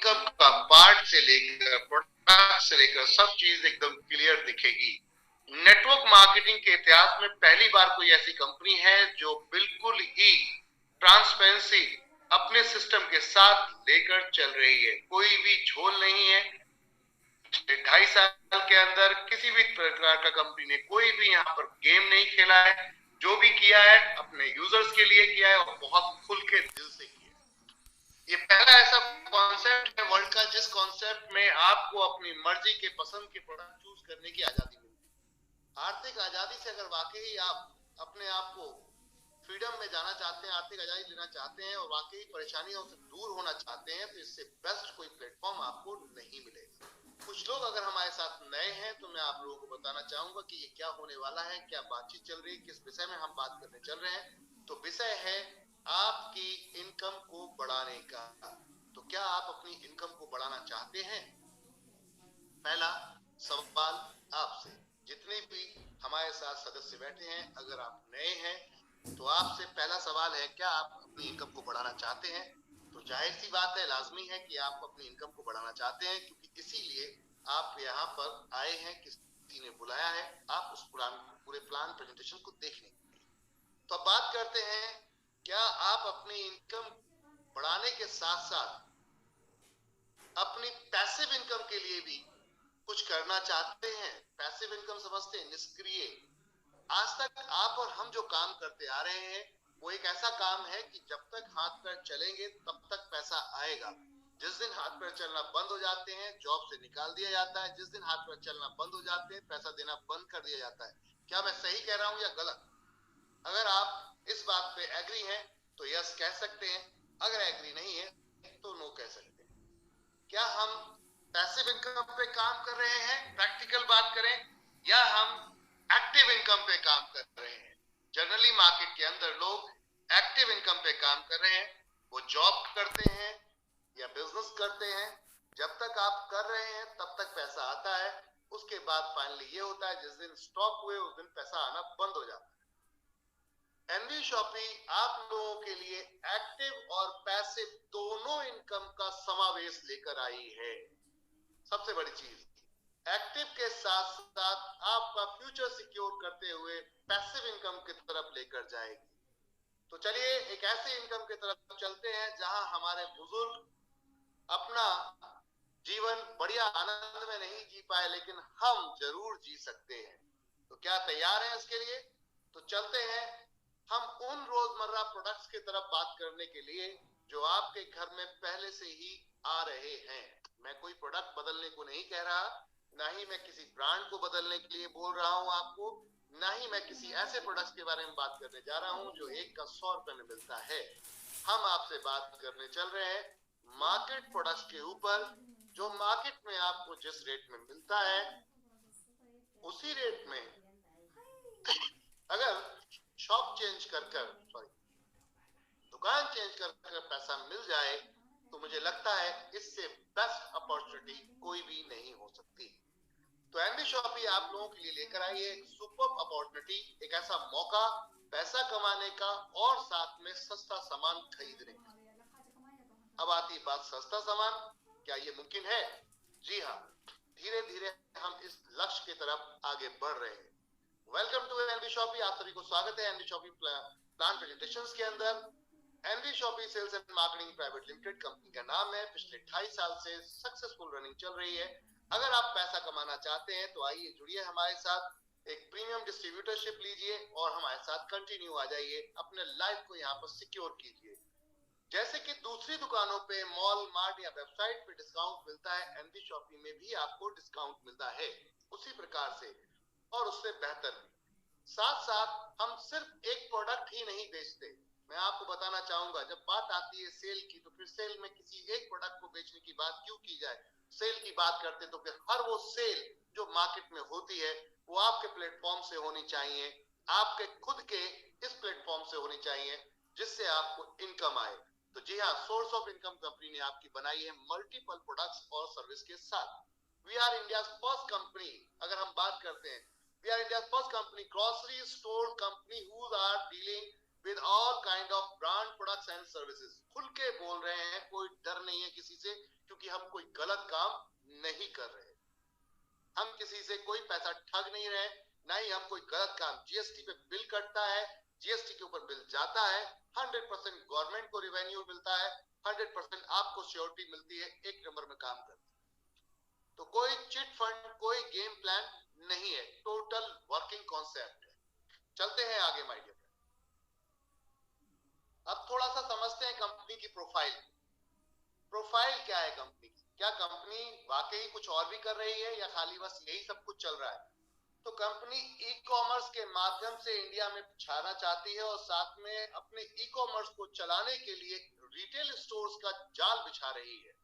Income का part से लेकर प्रोडक्ट से लेकर सब चीज एकदम क्लियर दिखेगी। नेटवर्क मार्केटिंग के इतिहास में पहली बार कोई ऐसी कंपनी है जो बिल्कुल ही ट्रांसपेरेंसी अपने सिस्टम के साथ लेकर चल रही है। कोई भी झोल नहीं है। 2.5 साल के अंदर किसी भी प्रकार का कंपनी ने कोई भी यहाँ पर गेम नहीं खेला है। जो भी किया है अपने यूजर्स के लिए किया है और बहुत खुल के दिल से किया है। ये पहला ऐसा कॉन्सेप्ट है वर्ल्ड का जिस कॉन्सेप्ट में आपको अपनी मर्जी के पसंद के प्रोडक्ट चूज करने की आजादी मिलती है। आर्थिक आजादी से अगर वाकई आप अपने आप को फ्रीडम में जाना चाहते हैं, आर्थिक आजादी लेना चाहते हैं और वाकई परेशानियों से दूर होना चाहते हैं, तो इससे बेस्ट कोई प्लेटफॉर्म आपको नहीं मिलेगा। कुछ लोग अगर हमारे साथ नए हैं तो मैं आप लोगों को बताना चाहूंगा कि ये क्या होने वाला है, क्या बातचीत चल रही है, किस विषय में हम बात करने चल रहे हैं। तो विषय है आपकी इनकम को बढ़ाने का। तो क्या आप अपनी इनकम को बढ़ाना चाहते हैं? पहला सवाल आपसे, जितने भी हमारे साथ सदस्य बैठे हैं, अगर आप नए हैं तो आपसे पहला सवाल है, क्या आप अपनी इनकम को बढ़ाना चाहते हैं? तो जाहिर सी बात है, लाजमी है कि आप अपनी इनकम को बढ़ाना चाहते हैं, क्योंकि इसीलिए आप यहाँ पर आए हैं, किसी ने बुलाया है आप उस पूरे प्लान प्रेजेंटेशन को देखने के लिए। तो अब बात करते हैं, क्या आप अपनी इनकम बढ़ाने के साथ साथ अपनी पैसिव इनकम के लिए भी कुछ करना चाहते हैं? पैसिव इनकम समझते हैं, निष्क्रिय। आज तक आप और हम जो काम करते आ रहे हैं वो एक ऐसा काम है कि जब तक हाथ पैर चलेंगे तब तक पैसा आएगा। जिस दिन हाथ पैर चलना बंद हो जाते हैं, जॉब से निकाल दिया जाता है। जिस दिन हाथ पैर चलना बंद हो जाते हैं, पैसा देना बंद कर दिया जाता है। क्या मैं सही कह रहा हूं या गलत? अगर आप इस बात पे एग्री हैं तो यस कह सकते हैं, अगर एग्री नहीं है तो नो कह सकते हैं। क्या हम पैसिव इनकम पे काम कर रहे हैं, प्रैक्टिकल बात करें, या हम एक्टिव इनकम पे काम कर रहे हैं? जनरली मार्केट के अंदर लोग एक्टिव इनकम पे काम कर रहे हैं। वो जॉब करते हैं या बिजनेस करते हैं। जब तक आप कर रहे हैं तब तक पैसा आता है। उसके बाद फाइनली ये होता है, जिस दिन स्टॉप हुए उस दिन पैसा आना बंद हो जाता है। एनवी शॉपी आप लोगों के लिए एक्टिव और पैसिव दोनों इनकम का समावेश लेकर आई है। सबसे बड़ी चीज, एक्टिव के साथ साथ आपका फ्यूचर सिक्योर करते हुए पैसिव इनकम की तरफ लेकर जाएगी। तो चलिए एक ऐसे इनकम की तरफ चलते हैं जहां हमारे बुजुर्ग अपना जीवन बढ़िया आनंद में नहीं जी पाए, लेकिन हम जरूर जी सकते हैं। तो क्या तैयार हैं इसके लिए? तो चलते हैं हम उन रोजमर्रा प्रोडक्ट्स की तरफ बात करने के लिए जो आपके घर में पहले से ही आ रहे हैं। मैं कोई प्रोडक्ट बदलने को नहीं कह रहा, ना ही मैं किसी ब्रांड को बदलने के लिए बोल रहा हूं आपको, ना ही मैं किसी ऐसे प्रोडक्ट्स के बारे में बात करने जा रहा हूं जो एक का 100 रुपए में मिलता है। हम आपसे बात करने चल रहे हैं मार्केट प्रोडक्ट्स के ऊपर, जो मार्केट में आपको जिस रेट में मिलता है उसी रेट में अगर शॉप चेंज कर दुकान चेंज कर पैसा मिल जाए तो मुझे लगता है इससे बेस्ट अपॉर्चुनिटी कोई भी नहीं हो सकती। तो एनवी शॉपी आप लोगों के लिए लेकर आई है एक सुपर अपॉर्चुनिटी, एक ऐसा मौका पैसा कमाने का और साथ में सस्ता सामान खरीदने का। अब आती बात सस्ता सामान, क्या ये मुमकिन है? जी हाँ, धीरे धीरे हम इस लक्ष्य की तरफ आगे बढ़ रहे हैं। वेलकम टू एनवी शॉपी, आप सभी को स्वागत है एनवी शॉपी प्लान प्रेजेंटेशंस के अंदर। NV shoppy sales and marketing private limited company का नाम है। पिछले 2.5 साल से सक्सेसफुल रनिंग चल रही है। अगर आप पैसा कमाना चाहते हैं तो आइए जुड़िए हमारे साथ, एक प्रीमियम डिस्ट्रीब्यूटरशिप लीजिए और हमारे साथ कंटिन्यू आ जाइए, अपने लाइफ को यहाँ पर सिक्योर कीजिए। जैसे कि दूसरी दुकानों पे, मॉल, मार्ट या वेबसाइट पे डिस्काउंट मिलता है, एनवी शॉपी में भी आपको डिस्काउंट मिलता है उसी प्रकार से और उससे बेहतर भी। साथ साथ हम सिर्फ एक प्रोडक्ट ही नहीं बेचते। मैं आपको बताना चाहूंगा, जब बात आती है सेल की तो फिर सेल में किसी एक प्रोडक्ट को बेचने की बात क्यों की जाए? सेल की बात करते तो फिर हर वो सेल जो मार्केट में होती है वो आपके प्लेटफॉर्म से होनी चाहिए, आपके खुद के इस प्लेटफॉर्म से होनी चाहिए, जिससे आपको इनकम आए। तो जी हाँ, सोर्स ऑफ इनकम कंपनी ने आपकी बनाई है मल्टीपल प्रोडक्ट्स और सर्विस के साथ। We are India first company, अगर हम बात करते हैं, we are India's first company, grocery store company who are dealing with all kind of brand products and services। खुल के बोल रहे हैं, कोई डर नहीं है किसी से, क्योंकि हम कोई गलत काम नहीं कर रहे, हम किसी से कोई पैसा ठग नहीं रहे, ना ही हम कोई गलत काम। जीएसटी पे बिल कटता है, जीएसटी के ऊपर बिल जाता है, 100% गवर्नमेंट को रिवेन्यू मिलता है, 100% आपको सिक्योरिटी मिलती है, एक नंबर में काम करते हैं। तो कोई चिट फंड, कोई गेम प्लान नहीं है, टोटल वर्किंग कॉन्सेप्ट है। चलते हैं आगे माय डियर। अब थोड़ा सा समझते हैं कंपनी की प्रोफाइल। प्रोफाइल क्या है कंपनी की? क्या कंपनी वाकई कुछ और भी कर रही है या खाली बस यही सब कुछ चल रहा है? तो कंपनी ई कॉमर्स के माध्यम से इंडिया में छाना चाहती है और साथ में अपने ई कॉमर्स को चलाने के लिए रिटेल स्टोर्स का जाल बिछा रही है।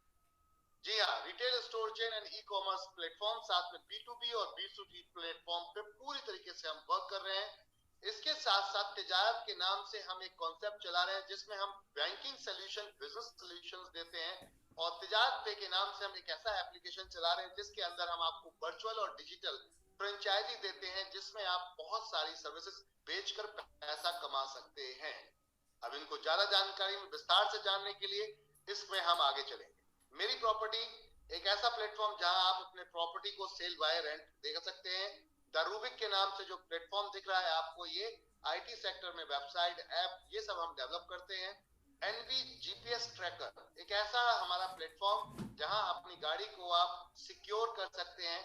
जी हाँ, retail store chain and e commerce platform, साथ में B2B और B2C प्लेटफॉर्म पे पूरी तरीके से हम वर्क कर रहे हैं। इसके साथ साथ तिजारत के नाम से हम एक कॉन्सेप्ट चला रहे हैं जिसमें हम बैंकिंग सोल्यूशन, बिजनेस सोल्यूशंस देते हैं, और तिजारत पे के नाम से हम एक ऐसा एप्लीकेशन चला रहे हैं जिसके अंदर हम आपको वर्चुअल और डिजिटल फ्रेंचाइजी देते हैं, जिसमें आप बहुत सारी सर्विसेज बेचकर पैसा कमा सकते हैं। अब इनको ज्यादा जानकारी में विस्तार से जानने के लिए इसमें हम आगे चलेंगे। मेरी प्रॉपर्टी एक ऐसा प्लेटफॉर्म जहां आप अपने प्रॉपर्टी को सेल बाय रेंट देख सकते हैं। द रूबिक के नाम से जो प्लेटफॉर्म दिख रहा है आपको, ये आईटी सेक्टर में वेबसाइट, ऐप, ये सब हम डेवलप करते हैं। एनवी जीपीएस ट्रैकर एक ऐसा हमारा प्लेटफॉर्म जहां अपनी गाड़ी को आप सिक्योर कर सकते हैं,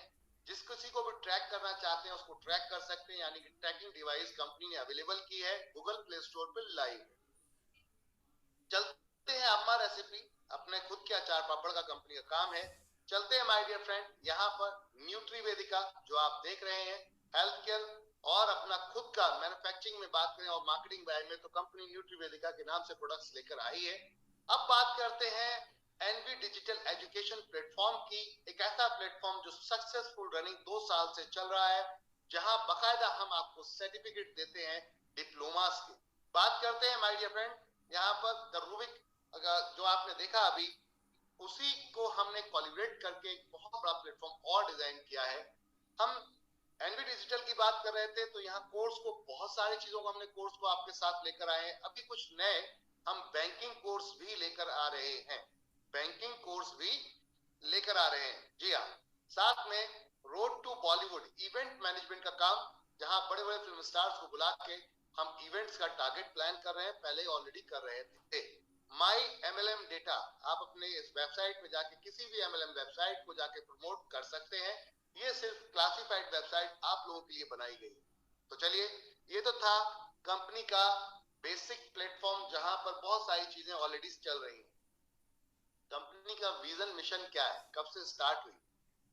जिस किसी को भी ट्रैक करना चाहते हैं उसको ट्रैक कर सकते हैं, यानी कि ट्रैकिंग डिवाइस कंपनी ने अवेलेबल की है, गूगल प्ले स्टोर पर लाइव। चलते हैं अम्मा रेसिपी, अपने खुद के अचार पापड़ का कंपनी का काम है। चलते हैं माय डियर फ्रेंड, यहाँ पर न्यूट्री वेदिका जो आप देख रहे हैं, हेल्थ केयर और अपना खुद का मैन्युफैक्चरिंग में बात करें और मार्केटिंग में तो कंपनी न्यूट्री वेदिका के नाम से प्रोडक्ट्स लेकर आई है। अब बात करते हैं एनवी डिजिटल एजुकेशन प्लेटफॉर्म की, एक ऐसा प्लेटफॉर्म जो सक्सेसफुल रनिंग 2 साल से चल रहा है, जहां बकायदा हम आपको सर्टिफिकेट देते हैं डिप्लोमास की। बात करते हैं माय डियर फ्रेंड, यहाँ पर द रूबिक जो आपने देखा अभी, उसी को हमने कोलैबोरेट करके एक बहुत बड़ा प्लेटफॉर्म और डिजाइन किया है। हम एनवी डिजिटल की बात कर रहे थे तो यहाँ कोर्स को, बहुत सारी चीजों को हमने कोर्स को आपके साथ लेकर आए हैं। अभी कुछ नए हम बैंकिंग कोर्स भी लेकर आ रहे हैं, बैंकिंग कोर्स भी लेकर आ रहे हैं। जी हाँ, साथ में road to Bollywood event management का काम, जहां बड़े बड़े फिल्म स्टार्स को बुला के हम इवेंट्स का टारगेट प्लान कर रहे हैं, पहले ऑलरेडी कर रहे थे। माई MLM डेटा, आप अपने इस वेबसाइट में जाके किसी भी MLM वेबसाइट को जाके प्रमोट कर सकते हैं। ये सिर्फ क्लासिफाइड वेबसाइट आप लोगों के लिए बनाई गई। तो चलिए, ये तो था कंपनी का बेसिक प्लेटफॉर्म जहां पर बहुत सारी चीजें ऑलरेडी चल रही हैं। कंपनी का विजन मिशन क्या है, कब से स्टार्ट हुई,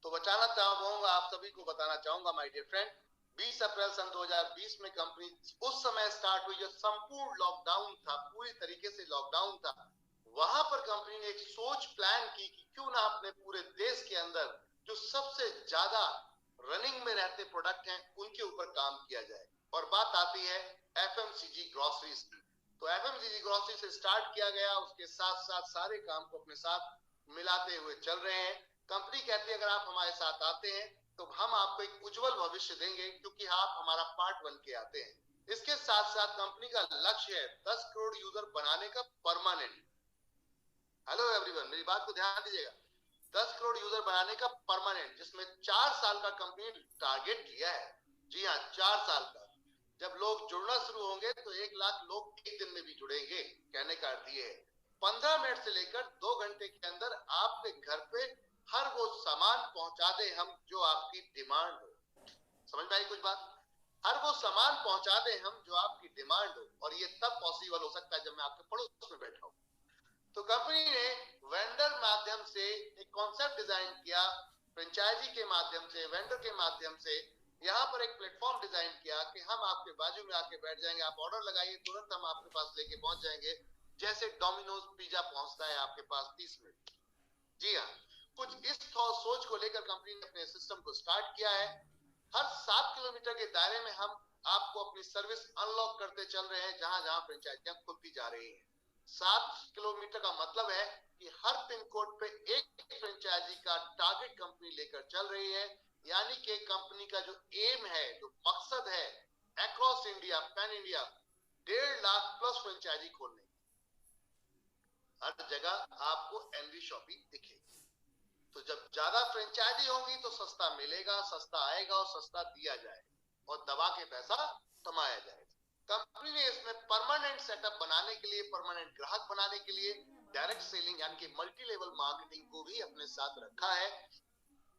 तो बताना चाहूंगा, आप सभी को बताना चाहूंगा माय डियर फ्रेंड। 20 अप्रैल सन 2020 में कंपनी उस समय स्टार्ट हुई जब संपूर्ण लॉकडाउन था, पूरी तरीके से लॉकडाउन था। वहां पर कंपनी ने एक सोच प्लान की कि क्यों ना अपने पूरे देश के अंदर जो सबसे ज्यादा रनिंग में रहते प्रोडक्ट हैं उनके ऊपर काम किया जाए। और बात आती है FMCG ग्रोसरीज की। तो FMCG ग्रोसरी से स्टार्ट किया गया, उसके साथ साथ सारे काम को अपने साथ मिलाते हुए चल रहे हैं। कंपनी कहती है अगर आप हमारे साथ आते हैं तो हम आपको एक उज्जवल भविष्य देंगे, क्योंकि आप हमारा पार्ट बन के आते हैं। इसके साथ साथ कंपनी का लक्ष्य है 10 करोड़ यूजर बनाने का परमानेंट। हेलो एवरीवन, मेरी बात को ध्यान दीजिएगा, 10 करोड़ यूजर बनाने का परमानेंट, जिसमें 4 साल का कंपनी टारगेट लिया है। जी हाँ, 4 साल का। जब लोग जुड़ना शुरू होंगे तो 1 लाख लोग एक दिन में भी जुड़ेंगे। कहने का अर्थ ये है 15 मिनट से लेकर 2 घंटे के अंदर आपके घर पे हर वो सामान पहुंचा दे हम जो आपकी डिमांड हो। समझ में आई कुछ बात? हर वो सामान पहुंचा दे हम जो आपकी डिमांड हो, और ये तब पॉसिबल हो सकता है जब मैं आपके पड़ोस में बैठा हूं। तो कंपनी ने वेंडर माध्यम से एक कॉन्सेप्ट डिजाइन किया, फ्रेंचाइजी के माध्यम से, वेंडर के माध्यम से यहाँ पर एक प्लेटफॉर्म डिजाइन किया कि हम आपके बाजू में आके बैठ जाएंगे, आप ऑर्डर लगाइए, तुरंत हम आपके पास लेके पहुंच जाएंगे, जैसे डोमिनोज पिज्जा पहुंचता है आपके पास 30 मिनट। जी हाँ, कुछ इस सोच को लेकर कंपनी ने अपने सिस्टम को स्टार्ट किया है। हर 7 किलोमीटर के दायरे में हम आपको अपनी सर्विस अनलॉक करते चल रहे हैं, जहां जहां फ्रेंचाइजियां खुलती जा रही हैं। 7 किलोमीटर का मतलब है कि हर पिन कोड पे एक फ्रेंचाइजी का टारगेट कंपनी लेकर चल रही है, यानी कि कंपनी का जो एम है, जो मकसद है, across India, pan India 1.5 lakh plus franchise खोलने। हर जगह आपको एनवी शॉपी दिखेगी। तो जब ज्यादा फ्रेंचाइजी होंगी तो सस्ता मिलेगा, सस्ता आएगा और सस्ता दिया जाएगा और दबा के पैसा कमाया जाएगा। कंपनी ने इसमें परमानेंट सेटअप बनाने के लिए, परमानेंट ग्राहक बनाने के लिए डायरेक्ट सेलिंग यानी कि मल्टी लेवल मार्केटिंग को भी अपने साथ रखा है।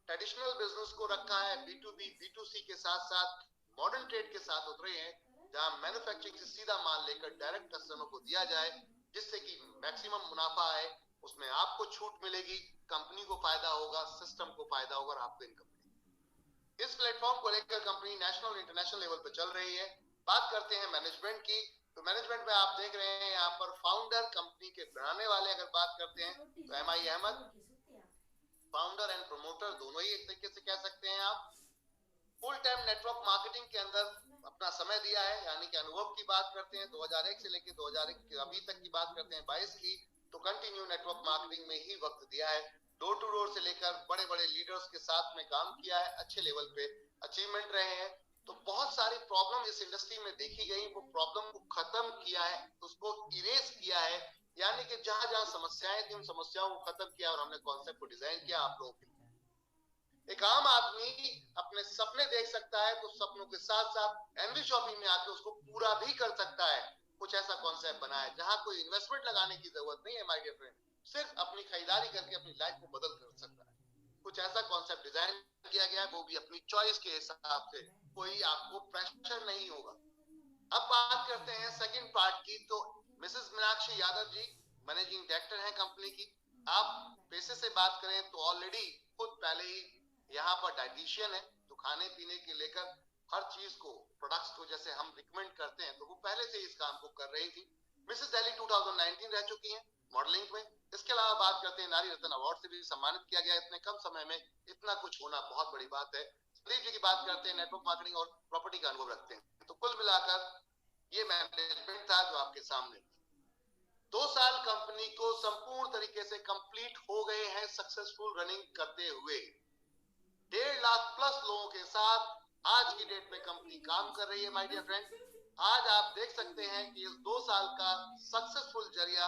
ट्रेडिशनल बिजनेस को रखा है, B2B B2C के साथ साथ मॉडर्न ट्रेड के साथ उतरे हैं, जहां मैन्युफैक्चरिंग से सीधा माल लेकर डायरेक्ट कस्टमर को दिया जाए, जिससे कि मैक्सिमम मुनाफा आए। उसमें आपको छूट मिलेगी, कंपनी को फायदा होगा, सिस्टम को फायदा होगा और आपको इनकम मिलेगी। इस प्लेटफॉर्म को लेकर कंपनी नेशनल और इंटरनेशनल लेवल पर चल रही है। बात करते हैं मैनेजमेंट की, तो मैनेजमेंट में आप देख रहे हैं यहाँ पर फाउंडर, कंपनी के बनाने वाले अगर बात करते हैं तो MI Ahmad, founder and promoter दोनों ही एक तरीके से कह सकते हैं आप। फुल टाइम नेटवर्क मार्केटिंग के अंदर अपना समय दिया है, यानी कि अनुभव की बात करते हैं 2001 से लेकर 2001 अभी तक की बात करते हैं 22 की, तो कंटिन्यू नेटवर्क मार्केटिंग में ही वक्त दिया है। डोर टू डोर से लेकर बड़े बड़े लीडर्स के साथ में काम किया है, अच्छे लेवल पे अचीवमेंट रहे हैं। तो बहुत सारी प्रॉब्लम इस इंडस्ट्री में देखी गई, वो प्रॉब्लम को खत्म किया है, उसको इरेज किया है, यानी कि जहां जहां समस्याएं थी उन समस्याओं को खत्म किया और हमने कॉन्सेप्ट को डिजाइन किया आप लोगों के लिए। एक आम आदमी अपने सपने देख सकता है तो सपनों के साथ साथ एनवी शॉपिंग में आके उसको पूरा भी कर सकता है। कुछ ऐसा कॉन्सेप्ट बना है जहां कोई इन्वेस्टमेंट लगाने की जरूरत नहीं है माय डियर फ्रेंड, सिर्फ अपनी खरीदारी करके अपनी लाइफ को बदल कर सकता है। कुछ ऐसा कॉन्सेप्ट डिजाइन किया गया है, वो भी अपनी चॉइस के हिसाब से, कोई आपको प्रेशर नहीं होगा। अब बात करते हैं सेकंड पार्ट की, तो Mrs Meenakshi Yadav ji managing director हैं कंपनी की। आप पैसे से बात करें तो ऑलरेडी खुद पहले ही यहाँ पर डाइटिशियन है, तो खाने पीने के लेकर हर चीज को, प्रोडक्ट्स को जैसे हम रिकमेंड करते हैं, तो वो पहले से इस काम को कर रही थी। मिसेस दिल्ली 2019 रह चुकी हैं मॉडलिंग में। इसके अलावा बात करते हैं नारी रत्न अवार्ड से भी सम्मानित किया गया। इतने कम समय में इतना कुछ होना बहुत बड़ी बात है। संदीप जी की बात करते हैं, नेटवर्क मार्केटिंग और प्रॉपर्टी का अनुभव रखते हैं। तो कुल मिलाकर ये मैनेजमेंट था जो आपके सामने। 2 साल कंपनी को संपूर्ण तरीके से कंप्लीट हो गए हैं सक्सेसफुल रनिंग करते हुए। 1.5 लाख प्लस लोगों के साथ आज की डेट में कंपनी काम कर रही है माय डियर फ्रेंड। आज आप देख सकते हैं कि इस 2 साल का सक्सेसफुल जरिया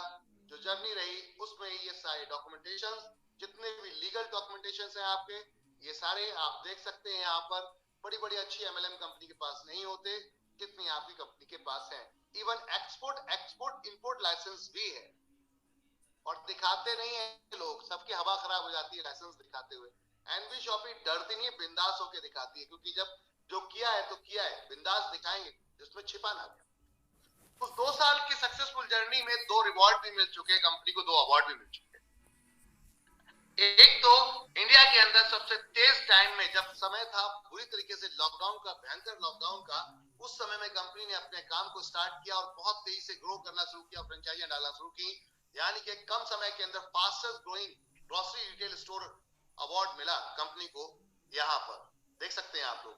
जो जर्नी रही, उसमें ये सारे डॉक्यूमेंटेशन, जितने भी लीगल डॉक्यूमेंटेशन है आपके, ये सारे आप देख सकते हैं यहाँ पर। बड़ी बड़ी अच्छी MLM कंपनी के पास नहीं होते जितनी आपकी कंपनी के पास है। इवन एक्सपोर्ट इंपोर्ट लाइसेंस भी है, और दिखाते नहीं है लोग, सबकी हवा खराब हो जाती है लाइसेंस दिखाते हुए। एनवी शॉपी डरती नहीं है, बिंदास होकर दिखाती है, क्योंकि जब जो किया है तो किया है, बिंदास दिखाएंगे, जिसमें छिपा ना गया। उस 2 साल की सक्सेसफुल जर्नी में 2 रिवॉर्ड भी मिल चुके हैं कंपनी को, 2 अवार्ड भी मिल चुके हैं। एक तो इंडिया के अंदर सबसे तेज टाइम में, जब समय था बुरी तरीके से लॉकडाउन का, भयंकर लॉकडाउन का, उस समय में कंपनी ने अपने काम को स्टार्ट किया और बहुत तेजी से ग्रो करना शुरू किया, फ्रेंचाइजियां डालना शुरू की, यानी कि कम समय के अंदर fastest growing grocery retail store award मिला कंपनी को, यहां पर देख सकते हैं आप लोग।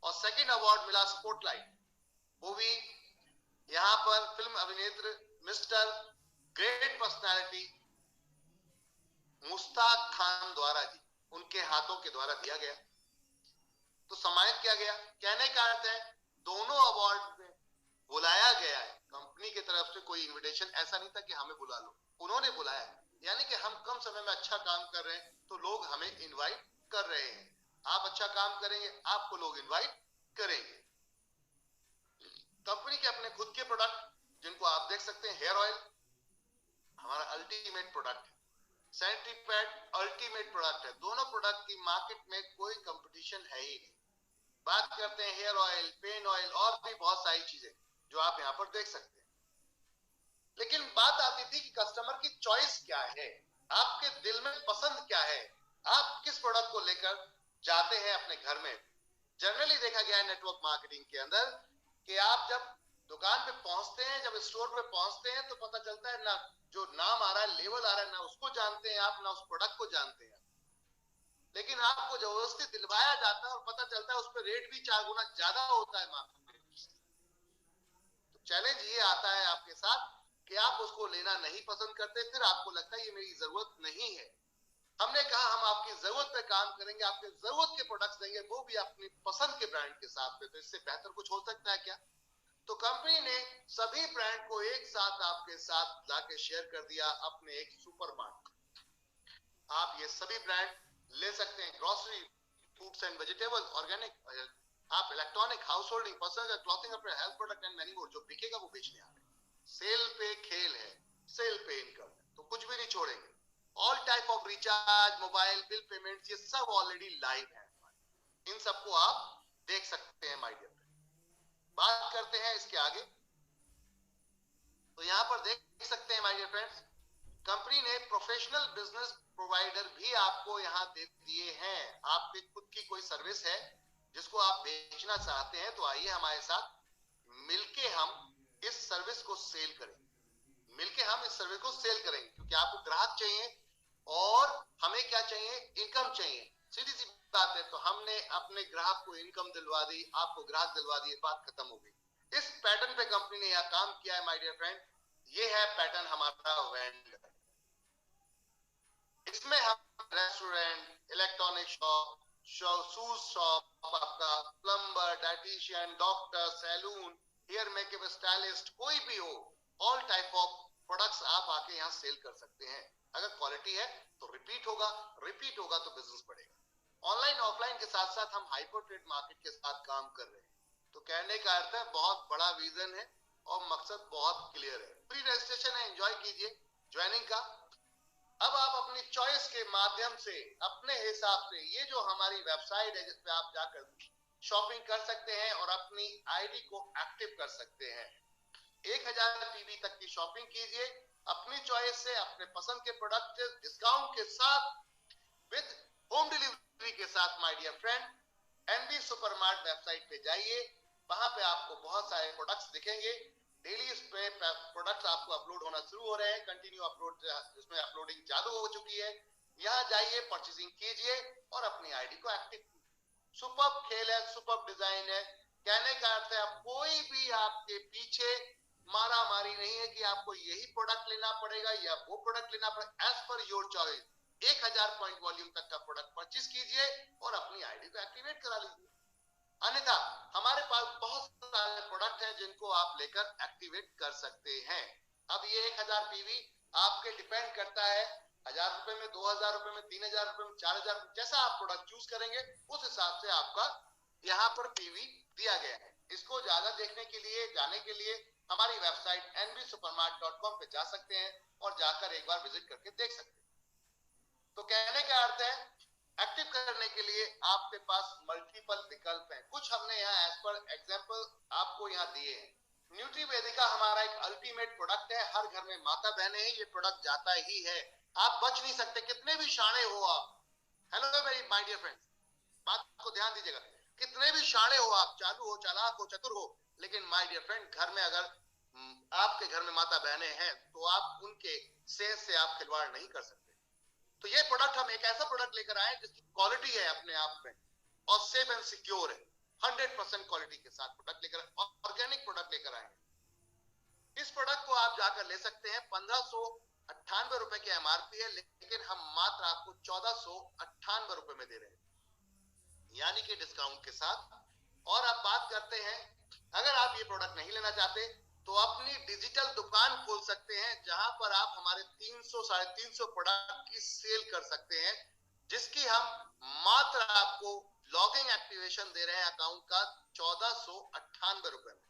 और सेकंड अवार्ड मिला स्पॉटलाइट, वो भी यहां पर फिल्म अभिनेत्री mister great personality Mushtaq Khan द्वारा जी, उनके हाथों के द्वारा दिया गया, तो सम्मानित किया गया। कहने का अर्थ है दोनों अवार्ड में बुलाया गया है कंपनी की तरफ से, कोई इनविटेशन ऐसा नहीं था कि हमें बुला लो, उन्होंने बुलाया है, यानी कि हम कम समय में अच्छा काम कर रहे हैं तो लोग हमें इनवाइट कर रहे हैं। आप अच्छा काम करेंगे, आपको लोग इनवाइट करेंगे। कंपनी के अपने खुद के प्रोडक्ट, जिनको आप देख सकते हैं, हेयर ऑयल हमारा अल्टीमेट प्रोडक्ट है, सैनिटरी पैड अल्टीमेट प्रोडक्ट है। दोनों प्रोडक्ट की मार्केट में कोई कंपटीशन है ही नहीं। बात करते हैं हेयर ऑयल, पेन ऑयल और भी बहुत सारी चीजें जो आप यहाँ पर देख सकते हैं। लेकिन बात आती थी कि कस्टमर की चॉइस क्या है, आपके दिल में पसंद क्या है, आप किस प्रोडक्ट को लेकर जाते हैं अपने घर में। जनरली देखा गया है नेटवर्क मार्केटिंग के अंदर कि आप जब दुकान पे पहुंचते हैं, जब स्टोर पे पहुंचते हैं, तो पता चलता है ना जो नाम आ रहा है, लेवल आ रहा है, ना उसको जानते हैं आप, ना उस प्रोडक्ट को जानते हैं। लेकिन आपको जबरदस्ती दिलवाया जाता है और पता चलता है उस पर रेट भी 4 गुना ज्यादा होता है मार्केट से। तो चैलेंज ये आता है आपके साथ कि आप उसको लेना नहीं पसंद करते, फिर आपको लगता है ये मेरी जरूरत नहीं है। हमने कहा हम आपकी जरूरत पे काम करेंगे, आपके जरूरत के प्रोडक्ट्स देंगे, वो भी अपनी पसंद के ब्रांड के साथ पे। तो इससे बेहतर कुछ हो सकता है क्या? तो कंपनी ने सभी ब्रांड को एक साथ आपके साथ लाके शेयर कर दिया अपने एक सुपर मार्ट। आप ये सभी ब्रांड ले सकते हैं, grocery, foods and vegetable, organic, आप electronic, house holding, personal clothing, अपने health product and many more. जो बिकेगा वो बेचने आ रहे हैं। सेल पे खेल है, सेल पे इनकम है, तो कुछ भी नहीं छोड़ेंगे। All type of recharge, mobile bill payments, ये सब ऑलरेडी लाइव है। इन सबको आप देख सकते हैं माय डियर फ्रेंड। बात करते हैं इसके आगे। तो यहां पर देख सकते हैं माय डियर फ्रेंड्स, कंपनी ने प्रोफेशनल बिजनेस प्रोवाइडर भी आपको यहां दे दिए हैं। आपकी खुद की कोई सर्विस है जिसको आप बेचना चाहते हैं, तो आइए हमारे साथ मिलके हम इस सर्विस को सेल करेंगे। मिलके हम इस सर्विस को सेल करेंगे, क्योंकि आपको ग्राहक चाहिए और हमें क्या चाहिए, इनकम चाहिए। सीधी सी बात है। तो हमने अपने ग्राहक को इनकम दिलवा दी, आपको ग्राहक दिलवा दिए, बात खत्म हो गई। इस पैटर्न पे कंपनी ने यह काम किया है माय डियर फ्रेंड। ये है पैटर्न हमारा वेंडर। इसमें हम restaurant, electronic shop, shoes shop, आपका plumber, dietitian, doctor, salon, hair makeup stylist, कोई भी हो, ऑल टाइप ऑफ प्रोडक्ट्स आप आके यहाँ सेल कर सकते हैं। अगर क्वालिटी है तो रिपीट होगा, रिपीट होगा तो बिजनेस बढ़ेगा। ऑनलाइन ऑफलाइन के साथ साथ हम हाइपर ट्रेड मार्केट के साथ काम कर रहे हैं। तो कहने का अर्थ है बहुत बड़ा विजन है और मकसद बहुत क्लियर है। फ्री रजिस्ट्रेशन है, एंजॉय कीजिए ज्वाइनिंग का। अब आप अपनी चॉइस के माध्यम से, अपने हिसाब से, ये जो हमारी वेबसाइट है जिसपे आप जाकर शॉपिंग कर सकते हैं और अपनी आईडी को एक्टिव कर सकते हैं। 1000 पीबी तक की शॉपिंग कीजिए अपनी चॉइस से, अपने पसंद के प्रोडक्ट डिस्काउंट के साथ, विद होम डिलीवरी के साथ my dear friend. NB supermart website पे जाइए, वहां पे आपको बहुत सारे प्रोडक्ट्स दिखेंगे। डेली इस पे प्रोडक्ट्स आपको अपलोड होना शुरू हो रहे हैं, कंटिन्यू अपलोड, इसमें अपलोडिंग चालू हो चुकी है। यहाँ जाइए, परचेसिंग कीजिए और अपनी आईडी को एक्टिव कीजिए। सुपर्ब खेल है, सुपर्ब डिजाइन है। कहने का अर्थ है अब कोई भी आपके पीछे मारा मारी नहीं है कि आपको यही प्रोडक्ट लेना पड़ेगा या वो प्रोडक्ट लेना पड़ेगा। As per your choice 1000 point volume तक का प्रोडक्ट परचेज कीजिए और अपनी आईडी को एक्टिवेट करा लीजिए। अन्यथा हमारे पास बहुत सारे प्रोडक्ट हैं जिनको आप लेकर एक्टिवेट कर सकते हैं। अब ये 1000 पीवी आपके डिपेंड करता है, 1000 रुपए में, 2000 रुपए में, 3000 रुपए में, 4000, जैसा आप प्रोडक्ट चूज करेंगे उस हिसाब से आपका यहाँ पर पीवी दिया गया है। इसको ज्यादा देखने के लिए, जाने के लिए हमारी वेबसाइट nbsupermart.com पे जा सकते हैं और जाकर एक बार विजिट करके देख सकते हैं। तो कहने का अर्थ है एक्टिव करने के लिए आपके पास मल्टीपल विकल्प हैं। कुछ हमने यहाँ एज पर एग्जांपल आपको यहाँ दिए हैं। न्यूट्रीवेदिका हमारा एक अल्टीमेट प्रोडक्ट है। हर घर में माता बहने हैं, ये प्रोडक्ट जाता ही है। आप बच नहीं सकते, कितने भी शाणे हो आप। हेलो मेरी माय डियर फ्रेंड्स, बात को ध्यान दीजिएगा। कितने भी शाणे हो आप, चालू हो, चालाक हो, चतुर हो, लेकिन माय डियर फ्रेंड, घर में अगर आपके घर में माता बहने हैं तो आप उनके सेहत से आप खिलवाड़ नहीं कर सकते। तो ये प्रोडक्ट, हम एक ऐसा प्रोडक्ट लेकर आए जिसकी क्वालिटी है अपने आप में और सेफ एंड सिक्योर है। 100% क्वालिटी के साथ प्रोडक्ट लेकर, ऑर्गेनिक प्रोडक्ट लेकर आए हैं। इस प्रोडक्ट को आप जाकर ले सकते हैं। 1598 रुपए की एमआरपी है, लेकिन हम मात्र आपको 1498 रुपए में दे रहे हैं, यानी कि डिस्काउंट के साथ। और अब बात करते हैं, अगर आप ये प्रोडक्ट नहीं लेना चाहते तो अपनी डिजिटल दुकान खोल सकते हैं, जहां पर आप हमारे 300 350 प्रोडक्ट की सेल कर सकते हैं, जिसकी हम मात्र आपको लॉगिंग एक्टिवेशन दे रहे हैं अकाउंट का 1498 रुपए में।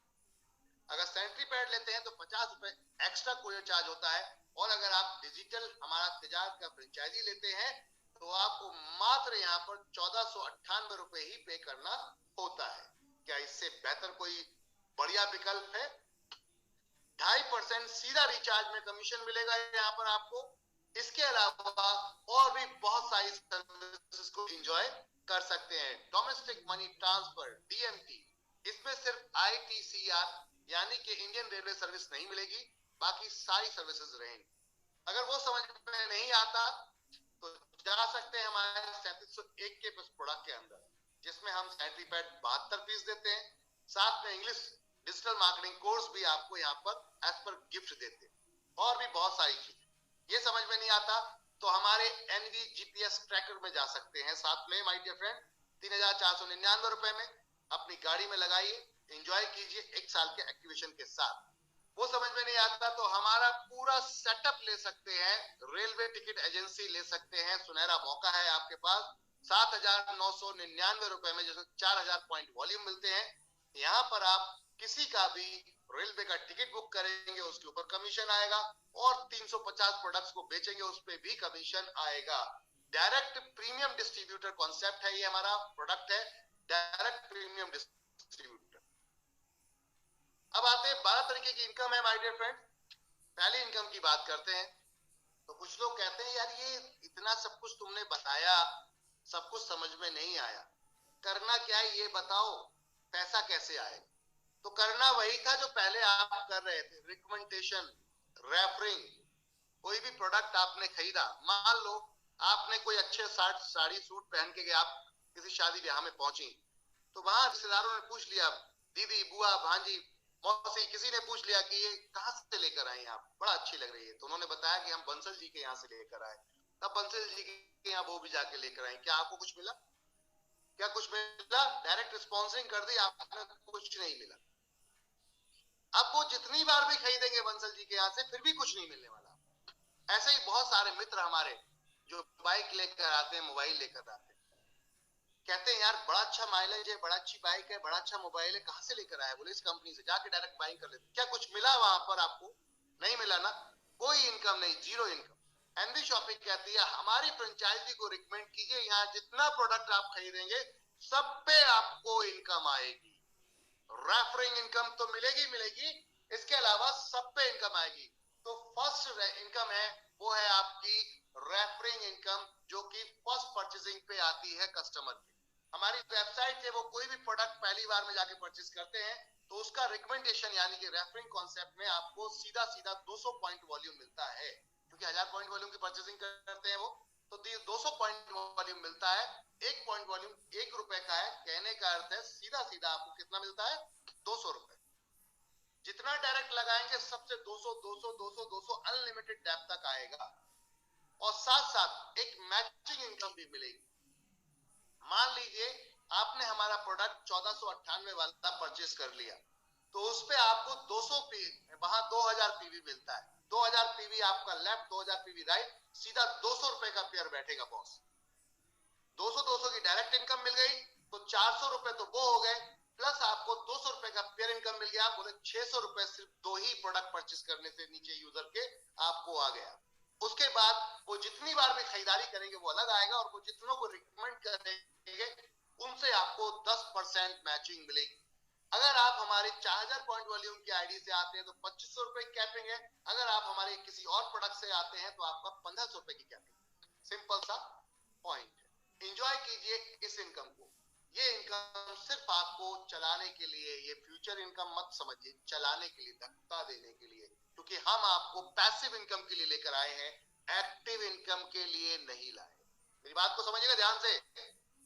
अगर सैनिटरी पैड लेते हैं तो 50 रुपए एक्स्ट्रा कोरियर चार्ज होता है, और अगर आप डिजिटल हमारा तिजारत का फ्रेंचाइजी लेते हैं तो आपको मात्र यहाँ पर 1498 रुपए ही पे करना होता है। क्या इससे बेहतर कोई बढ़िया विकल्प है? 2.5% सीधा रिचार्ज में कमीशन मिलेगा यहाँ पर आपको। इसके अलावा और भी बहुत सारी सर्विसेज को एंजॉय कर सकते हैं। डोमेस्टिक मनी ट्रांसफर, डीएमटी, इसमें सिर्फ आईटीसीआर यानी कि इंडियन रेलवे सर्विस नहीं मिलेगी, बाकी सारी सर्विसेज रहेंगी। अगर वो समझ में नहीं आता तो जा सकते हैं हमारे 3701 के प्रोडक्ट के अंदर, जिसमें हम सैनिटरी पैड 72 पीस देते हैं, साथ में इंग्लिश डिजिटल मार्केटिंग कोर्स भी आपको यहाँ पर एज पर गिफ्ट देते हैं, और भी बहुत सारी चीजें। ये समझ में नहीं आता तो हमारे एनवी जीपीएस ट्रैकर में जा सकते हैं साथ में माय डियर फ्रेंड। 3499 रुपए में अपनी गाड़ी में लगाइए, एंजॉय कीजिए 1 साल के एक्टिवेशन के साथ। वो समझ में नहीं आता तो हमारा पूरा सेटअप ले सकते हैं, रेलवे टिकट एजेंसी ले सकते हैं, सुनहरा मौका है आपके पास। 7,999 रुपए में जैसे 4,000 पॉइंट वॉल्यूम मिलते हैं। यहाँ पर आप किसी का भी रेलवे का टिकट बुक करेंगे उसके ऊपर कमीशन आएगा, और 350 प्रोडक्ट्स को बेचेंगे उस पर भी कमीशन आएगा। डायरेक्ट प्रीमियम डिस्ट्रीब्यूटर कॉन्सेप्ट है, ये हमारा प्रोडक्ट है डायरेक्ट प्रीमियम डिस्ट्रीब्यूटर। अब आते हैं 12 तरीके की इनकम है माय डियर फ्रेंड। पहली इनकम की बात करते हैं। तो कुछ लोग कहते हैं यार ये इतना सब कुछ तुमने बताया, सब कुछ समझ में नहीं आया, करना क्या है ये बताओ, पैसा कैसे आएगा। तो करना वही था जो पहले आप कर रहे थे, रिकमेंडेशन, रेफरिंग। कोई भी प्रोडक्ट आपने खरीदा, मान लो आपने कोई अच्छे साड़ी सूट पहन के आप किसी शादी ब्याह में पहुंची, तो वहां रिश्तेदारों ने पूछ लिया, दीदी बुआ भांजी मौसी, किसी ने पूछ लिया कि ये कहाँ से लेकर आए आप, बड़ा अच्छी लग रही है। तो उन्होंने बताया कि हम बंसल जी के यहाँ से लेकर आए। तब बंसल जी के यहाँ वो भी जाके लेकर आए। क्या आपको कुछ मिला? क्या कुछ मिला? डायरेक्ट स्पॉन्सरिंग कर दी आपने, कुछ नहीं मिला। अब वो जितनी बार भी खरीदेंगे बंसल जी के यहाँ से, फिर भी कुछ नहीं मिलने वाला। ऐसे ही बहुत सारे मित्र हमारे जो बाइक लेकर आते हैं, मोबाइल लेकर आते हैं, कहते हैं यार बड़ा अच्छा माइलेज है, बड़ा अच्छी बाइक है, बड़ा अच्छा मोबाइल है, कहां से लेकर आया? बोले इस कंपनी से। जाके डायरेक्ट बाइंग कर लेते। क्या कुछ मिला वहां पर आपको? नहीं मिला ना, कोई इनकम नहीं, जीरो इनकम। एनवी शॉपिंग कहती है हमारी फ्रेंचाइजी को रिकमेंड कीजिए, यहाँ जितना प्रोडक्ट आप खरीदेंगे सब पे आपको इनकम आएगी। रेफरिंग इनकम तो मिलेगी मिलेगी, इसके अलावा सब पे इनकम आएगी। तो फर्स्ट इनकम है वो है आपकी रेफरिंग इनकम, जो कि फर्स्ट परचेजिंग पे आती है कस्टमर की। हमारी वेबसाइट से वो कोई भी प्रोडक्ट पहली बार में जाके परचेज करते हैं तो उसका रिकमेंडेशन यानी कि रेफरिंग कॉन्सेप्ट में आपको सीधा सीधा 200 पॉइंट वॉल्यूम मिलता है, क्योंकि 1000 पॉइंट वॉल्यूम की परचेजिंग करते हैं वो, तो 200 पॉइंट वॉल्यूम मिलता है। 1 पॉइंट वॉल्यूम 1 रुपए का है। कहने का अर्थ है सीधा सीधा आपको कितना मिलता है? 200 रुपए। जितना डायरेक्ट लगाएंगे सबसे 200 200 200 200 अनलिमिटेड डेप्थ तक आएगा, और साथ साथ एक मैचिंग इनकम भी मिलेगी। मान लीजिए आपने हमारा प्रोडक्ट 1498 वाला परचेज कर लिया, तो उस पे आपको 200 पी वहां 2000 पीवी मिलता है। 2000 पीवी आपका लेफ्ट, 2000 पीवी राइट, सीधा 200 रुपए का पेयर बैठेगा बॉस। 200 200 की डायरेक्ट इनकम मिल गई, तो 400 रुपए तो वो हो गए, प्लस आपको 200 रुपए का पेयर इनकम मिल गया। बोले 600 रुपए सिर्फ 2 ही प्रोडक्ट परचेज करने से नीचे यूजर के आपको आ गया। उसके बाद वो जितनी बार भी खरीदारी करेंगे वो अलग आएगा, और वो जितनों को रिकमेंड करेंगे उनसे आपको 10% मैचिंग मिलेगी। अगर आप हमारे 4000 पॉइंट वॉल्यूम की आईडी से आते हैं तो 2500 रुपए की कैपिंग है। अगर आप हमारे किसी और प्रोडक्ट से आते हैं तो आपका 1500 रुपए की कैपिंग। सिंपल सा पॉइंट है। एंजॉय कीजिए इस इनकम को। ये इनकम सिर्फ आपको चलाने के लिए, ये फ्यूचर इनकम मत समझिए, चलाने के लिए, धक्का देने के लिए, क्योंकि हम आपको पैसिव इनकम के लिए लेकर आए हैं, एक्टिव इनकम के लिए नहीं लाए। मेरी बात को समझिएगा ध्यान से।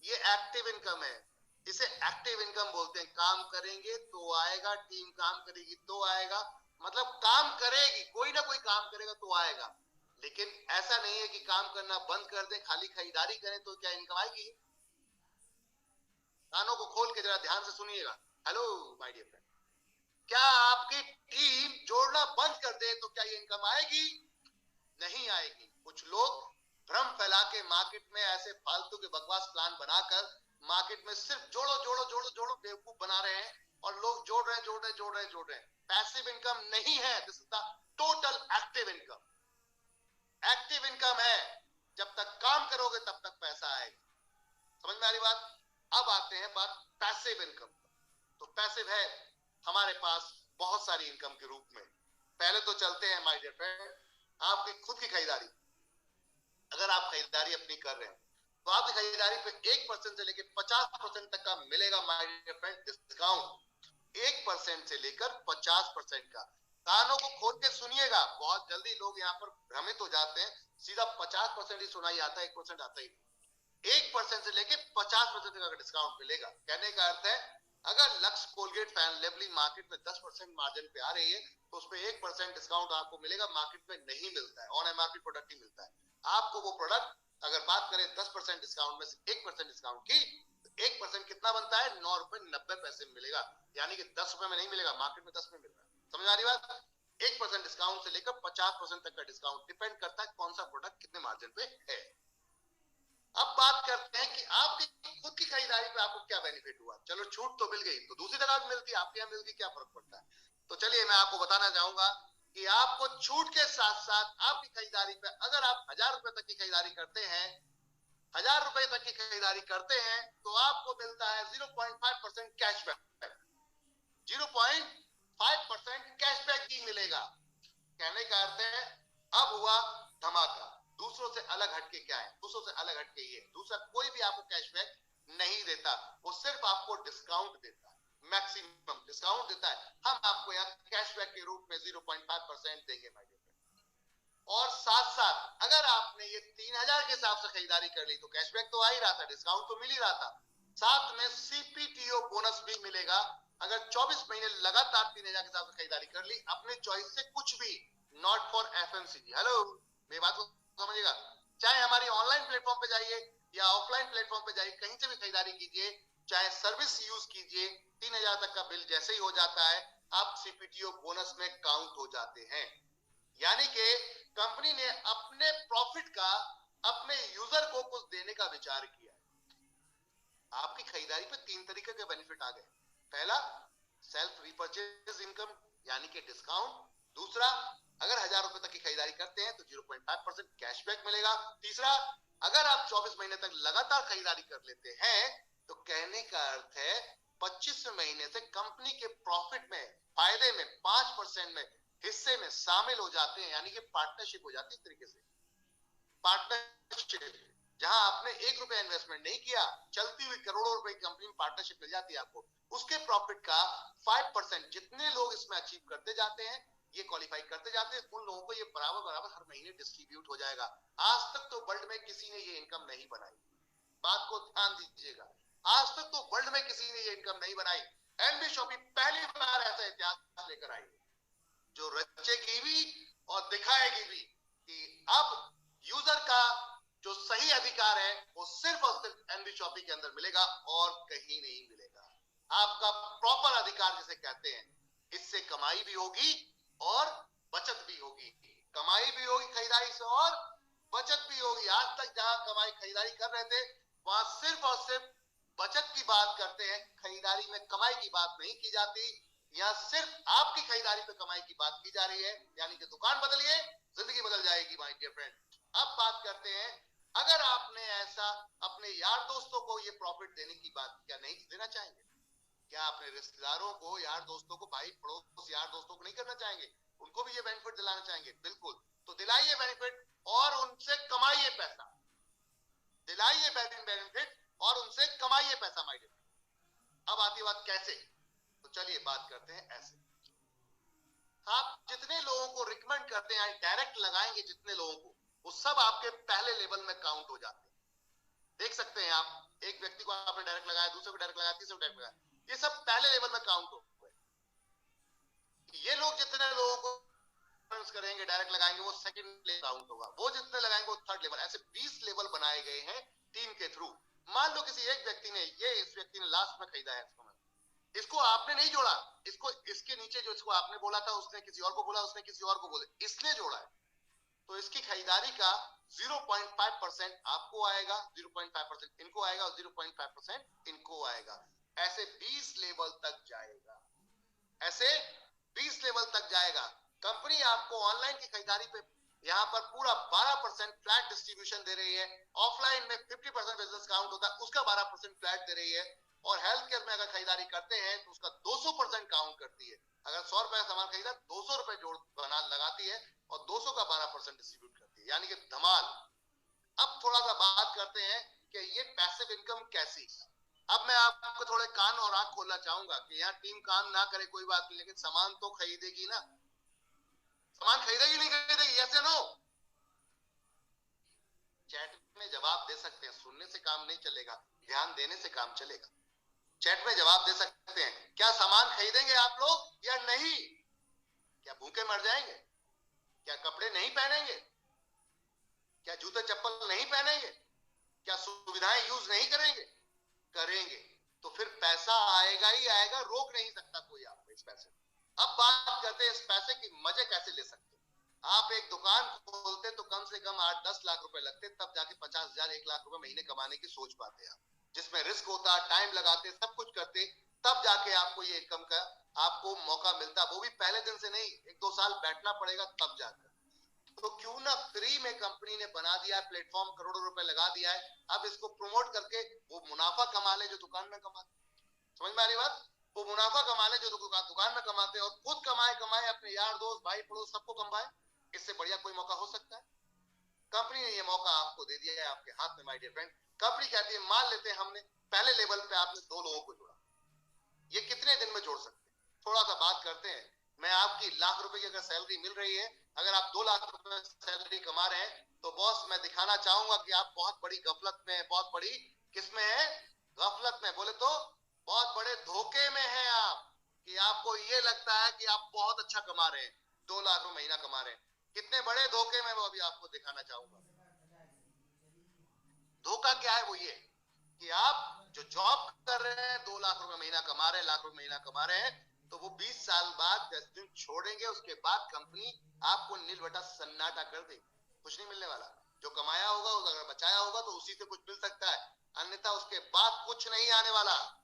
ये एक्टिव इनकम है, इसे एक्टिव इनकम बोलते हैं। काम करेंगे तो आएगा, टीम काम करेगी तो आएगा, मतलब काम करेगी, कोई ना कोई काम करेगा तो आएगा। लेकिन ऐसा नहीं है कि काम करना बंद कर दें, खाली खरीदारी करें तो क्या इनकम आएगी? कानों को खोल के जरा ध्यान से सुनिएगा। हेलो माय डियर फ्रेंड, क्या आपकी टीम जोड़ना बंद कर दे तो क्या ये इनकम आएगी? नहीं आएगी। कुछ लोग भ्रम फैला के मार्केट में ऐसे फालतू के बकवास प्लान बनाकर मार्केट में सिर्फ जोड़ो जोड़ो जोड़ो जोड़ो बेवकूफ बना रहे हैं, और लोग जोड़ रहे हैं जोड़ रहे हैं जोड़ रहे हैं जोड़ रहे हैं। पैसिव इनकम नहीं है, this is the total active income. Active income है, जब तक काम करोगे तब तक पैसा आएगा। समझ में आ रही बात? अब आते हैं बात पैसिव इनकम। तो पैसिव है हमारे पास बहुत सारी इनकम के रूप में। पहले तो चलते हैं माय डियर फ्रेंड, आपकी खुद की खरीदारी। अगर आप खरीदारी अपनी कर रहे हैं तो आपकी खरीदारी पे 1% से लेकर 50% तक का मिलेगा माय डियर फ्रेंड डिस्काउंट। 1% से लेकर 50% का। कानों को खोल के सुनिएगा, बहुत जल्दी लोग यहाँ पर भ्रमित हो जाते हैं, सीधा 50% ही सुनाई आता है, 1% आता ही नहीं। 1% से लेके 50% का डिस्काउंट मिलेगा। कहने का अर्थ है अगर लक्स कोलगेट फैन लेवली मार्केट में 10% मार्जिन पे आ रही है तो उसपे 1% डिस्काउंट आपको मिलेगा, मार्केट में नहीं मिलता है, ऑन एमआरपी प्रोडक्ट ही मिलता है। आपको वो प्रोडक्ट अगर बात करें 10% डिस्काउंट में से 1% डिस्काउंट की, 1% कितना बनता है? 9 रुपए 90 पैसे मिलेगा, यानी कि 10 रुपए में नहीं मिलेगा, मार्केट में 10 में मिल रहा है। समझ आ रही बात? 1% डिस्काउंट से लेकर 50% तक का डिस्काउंट, डिपेंड करता है कौन सा प्रोडक्ट कितने मार्जिन पे है। अब बात करते हैं कि आपकी खुद की खरीदारी पे आपको क्या बेनिफिट हुआ। चलो छूट तो मिल गई, तो दूसरी जगह भी मिलती है, आपके यहाँ मिल गई, क्या फर्क पड़ता है? तो चलिए मैं आपको बताना चाहूंगा कि आपको छूट के साथ साथ आपकी खरीदारी पे, अगर आप 1000 रुपए तक की खरीदारी करते हैं, 1000 रुपए तक की खरीदारी करते हैं, तो आपको मिलता है 0.5% कैशबैक। 0.5% कैशबैक ही मिलेगा। कहने का अर्थ है अब हुआ धमाका। दूसरों से अलग हटके क्या है? दूसरों से अलग हटके ये, दूसरा कोई भी आपको कैशबैक नहीं देता, वो सिर्फ आपको डिस्काउंट देता है, मैक्सिमम डिस्काउंट देता है। हम आपको यहाँ कैशबैक के रूप में 0.5% देंगे माय डियर फ्रेंड। और साथ साथ अगर आपने ये 3000 के हिसाब से खरीदारी कर ली तो कैशबैक तो आ ही रहा था, डिस्काउंट तो मिल ही रहा था, साथ में सीपीटीओ बोनस भी मिलेगा। अगर 24 महीने लगातार 3000 के हिसाब से खरीदारी कर ली अपने चॉइस से, कुछ भी, नॉट फॉर एफएमसीजी। हेलो, मेरी बात को समझिएगा। चाहे हमारी ऑनलाइन प्लेटफॉर्म पे जाइए या ऑफलाइन प्लेटफॉर्म पे जाइए, कहीं से भी खरीदारी कीजिए, चाहे सर्विस यूज कीजिए, 3000 तक का बिल जैसे ही हो जाता है आप सीपीटीओ बोनस में काउंट हो जाते हैं। यानी कि कंपनी ने अपने प्रॉफिट का अपने यूजर को कुछ देने का विचार किया। आपकी खरीदारी पे 3 तरीके के बेनिफिट आ गए। पहला, सेल्फ रिपर्चेज इनकम यानी कि डिस्काउंट। दूसरा, अगर 1000 रुपए तक की खरीदारी करते हैं तो 0.5% कैशबैक मिलेगा। तीसरा, अगर आप 24 महीने तक लगातार खरीदारी कर लेते हैं तो कहने का अर्थ है 25 महीने से कंपनी के प्रॉफिट में, फायदे में 5% में, हिस्से में शामिल हो जाते हैं, यानी कि पार्टनरशिप हो जाती है। एक तरीके से पार्टनरशिप, जहां आपने 1 रुपया इन्वेस्टमेंट नहीं किया, चलती हुई करोड़ों रुपए की कंपनी में पार्टनरशिप मिल जाती है आपको। उसके प्रॉफिट का 5%, जितने लोग इसमें अचीव करते जाते हैं, ये क्वालिफाई करते जाते हैं, उन लोगों को ये बराबर बराबर हर महीने डिस्ट्रीब्यूट हो जाएगा। आज तक तो वर्ल्ड में किसी ने ये इनकम नहीं बनाई, बात को ध्यान दीजिएगा। आज तक तो वर्ल्ड में किसी ने ये इनकम नहीं बनाई। एनबी शॉपी पहली बार ऐसा इतिहास लेकर आई है, जो रचेगी भी और दिखाएगी भी कि अब यूजर का जो सही अधिकार है वो सिर्फ और सिर्फ एनबी शॉपी के अंदर मिलेगा और कहीं नहीं मिलेगा। आपका प्रॉपर अधिकार जिसे कहते हैं, इससे कमाई भी होगी और बचत भी होगी। कमाई भी होगी खरीदारी से और बचत भी होगी। आज तक जहां कमाई खरीदारी कर रहे थे वहां सिर्फ और सिर्फ बचत की बात करते हैं, खरीदारी में कमाई की बात नहीं की जाती। यहां सिर्फ आपकी खरीदारी पे कमाई की बात की जा रही है, यानी कि दुकान बदलिए, जिंदगी बदल जाएगी माय डियर फ्रेंड। अब बात करते हैं, अगर आपने ऐसा अपने यार दोस्तों को ये प्रॉफिट देने की बात क्या नहीं देना चाहेंगे? क्या अपने रिश्तेदारों को, यार दोस्तों को, भाई पड़ोस यार दोस्तों को नहीं करना चाहेंगे? उनको भी ये बेनिफिट दिलाना चाहेंगे? बिल्कुल, तो दिलाइए बेनिफिट और उनसे कमाइए पैसा। दिलाइए बेनिफिट और उनसे कमाइए पैसा माय डियर। अब आती बात कैसे, तो चलिए बात करते हैं ऐसे। आप जितने लोगों को रिकमेंड करते हैं, डायरेक्ट लगाएंगे जितने लोगों को, वो सब आपके पहले लेवल में काउंट हो जाते हैं। देख सकते हैं आप, एक व्यक्ति को आपने डायरेक्ट लगाया, दूसरे को डायरेक्ट लगाया, तीसरे को डायरेक्ट लगाया, ये सब पहले लेवल में काउंट हो गए। ये लोग जितने लोगों को करेंगे, डायरेक्ट लगाएंगे, वो सेकंड लेवल काउंट होगा। वो जितने लगाएंगे वो थर्ड लेवल। ऐसे 20 लेवल बनाए गए हैं टीम के थ्रू। मान लो किसी एक व्यक्ति ने, ये इस व्यक्ति ने लास्ट में खरीदा है, इसको आपने नहीं जोड़ा, इसको इसके नीचे जो इसको आपने बोला था उसने किसी और को बोला, उसने किसी और को बोला, इसने जोड़ा है, तो इसकी खरीदारी का 0.5% आपको आएगा, 0.5% इनको आएगा और 0.5% इनको आएगा। ऐसे 20 लेवल तक जाएगा, ऐसे 20 लेवल तक जाएगा। कंपनी आपको ऑनलाइन की खरीदारी पे यहाँ पर पूरा 12% फ्लैट डिस्ट्रीब्यूशन दे रही है। ऑफलाइन में 50% बिजनेस काउंट होता है, उसका 12% फ्लैट दे रही है। और हेल्थ केयर में अगर खरीदारी करते हैं तो उसका 200% काउंट करती है। अगर 100 रुपए का सामान खरीदा, 200 रुपए जोड़ बना लगाती है और 200 का 12% डिस्ट्रीब्यूट करती है, यानी कि धमाल। अब थोड़ा सा बात करते हैं कि ये पैसिव इनकम कैसी। अब मैं आपको थोड़े कान और आंख खोलना चाहूंगा कि यहाँ टीम काम ना करे कोई बात नहीं, लेकिन सामान तो खरीदेगी ना। सामान खरीदेगी नहीं खरीदेगी, यस या नो? चैट में जवाब दे सकते हैं, सुनने से काम नहीं चलेगा, ध्यान देने से काम चलेगा। चैट में जवाब दे सकते हैं, क्या सामान खरीदेंगे आप लोग या नहीं? क्या भूखे मर जाएंगे? क्या कपड़े नहीं पहनेंगे? क्या जूते चप्पल नहीं पहनेंगे? क्या सुविधाएं यूज नहीं करेंगे? करेंगे तो फिर पैसा आएगा ही आएगा, रोक नहीं सकता कोई आपको इस पैसे। अब बात करते हैं इस पैसे की मजे कैसे ले सकते। आप एक दुकान खोलते तो कम से कम 8-10 लाख रुपए लगते, तब जाके 50,000 1 लाख रुपए महीने कमाने की सोच पाते आप, जिसमें रिस्क होता, टाइम लगाते, सब कुछ करते, तब जाके आपको ये इनकम का आपको मौका मिलता। वो भी पहले दिन से नहीं, 1-2 साल बैठना पड़ेगा तब जाकर। तो क्यों ना फ्री में कंपनी ने बना दिया है प्लेटफॉर्म, करोड़ों रुपए लगा दिया है, अब इसको प्रमोट करके वो मुनाफा कमा ले जो दुकान में कमाते। समझ में आ रही बात? वो मुनाफा कमा ले जो दुकान में कमाते, और खुद कमाए कमाए अपने यार दोस्त भाई पड़ोस सबको कमाए। इससे बढ़िया कोई मौका हो सकता है? कंपनी ने ये मौका आपको दे दिया है आपके हाथ में माय डियर फ्रेंड। कंपनी कहती है मान लेते हैं हमने पहले लेवल पे आपने 2 लोगों को जोड़ा, ये कितने दिन में जोड़ सकते हैं? थोड़ा सा बात करते हैं। मैं आपकी लाख रुपए की अगर सैलरी मिल रही है, अगर आप 2 लाख रुपए सैलरी कमा रहे हैं, तो बॉस मैं दिखाना चाहूंगा कि आप बहुत बड़ी गफलत में है। बहुत बड़ी किसमें है? गफलत में, बोले तो बहुत बड़े धोखे में है आप, कि आपको ये लगता है कि आप बहुत अच्छा कमा रहे हैं, 2 लाख रुपए महीना कमा रहे हैं। कितने बड़े धोखे में, वो अभी आपको दिखाना चाहूंगा। धोखा क्या है? वो ये कि आप जो जॉब कर रहे हैं, 2 लाख रुपए महीना कमा रहे हैं, लाख रुपए महीना कमा रहे हैं, तो वो 20 साल बाद 10 दिन छोड़ेंगे, उसके बाद कंपनी आपको नील बटा सन्नाटा कर देगी, कुछ नहीं मिलने वाला। जो कमाया होगा, अगर बचाया होगा तो उसी से कुछ मिल सकता है, अन्यथा उसके बाद कुछ नहीं आने वाला।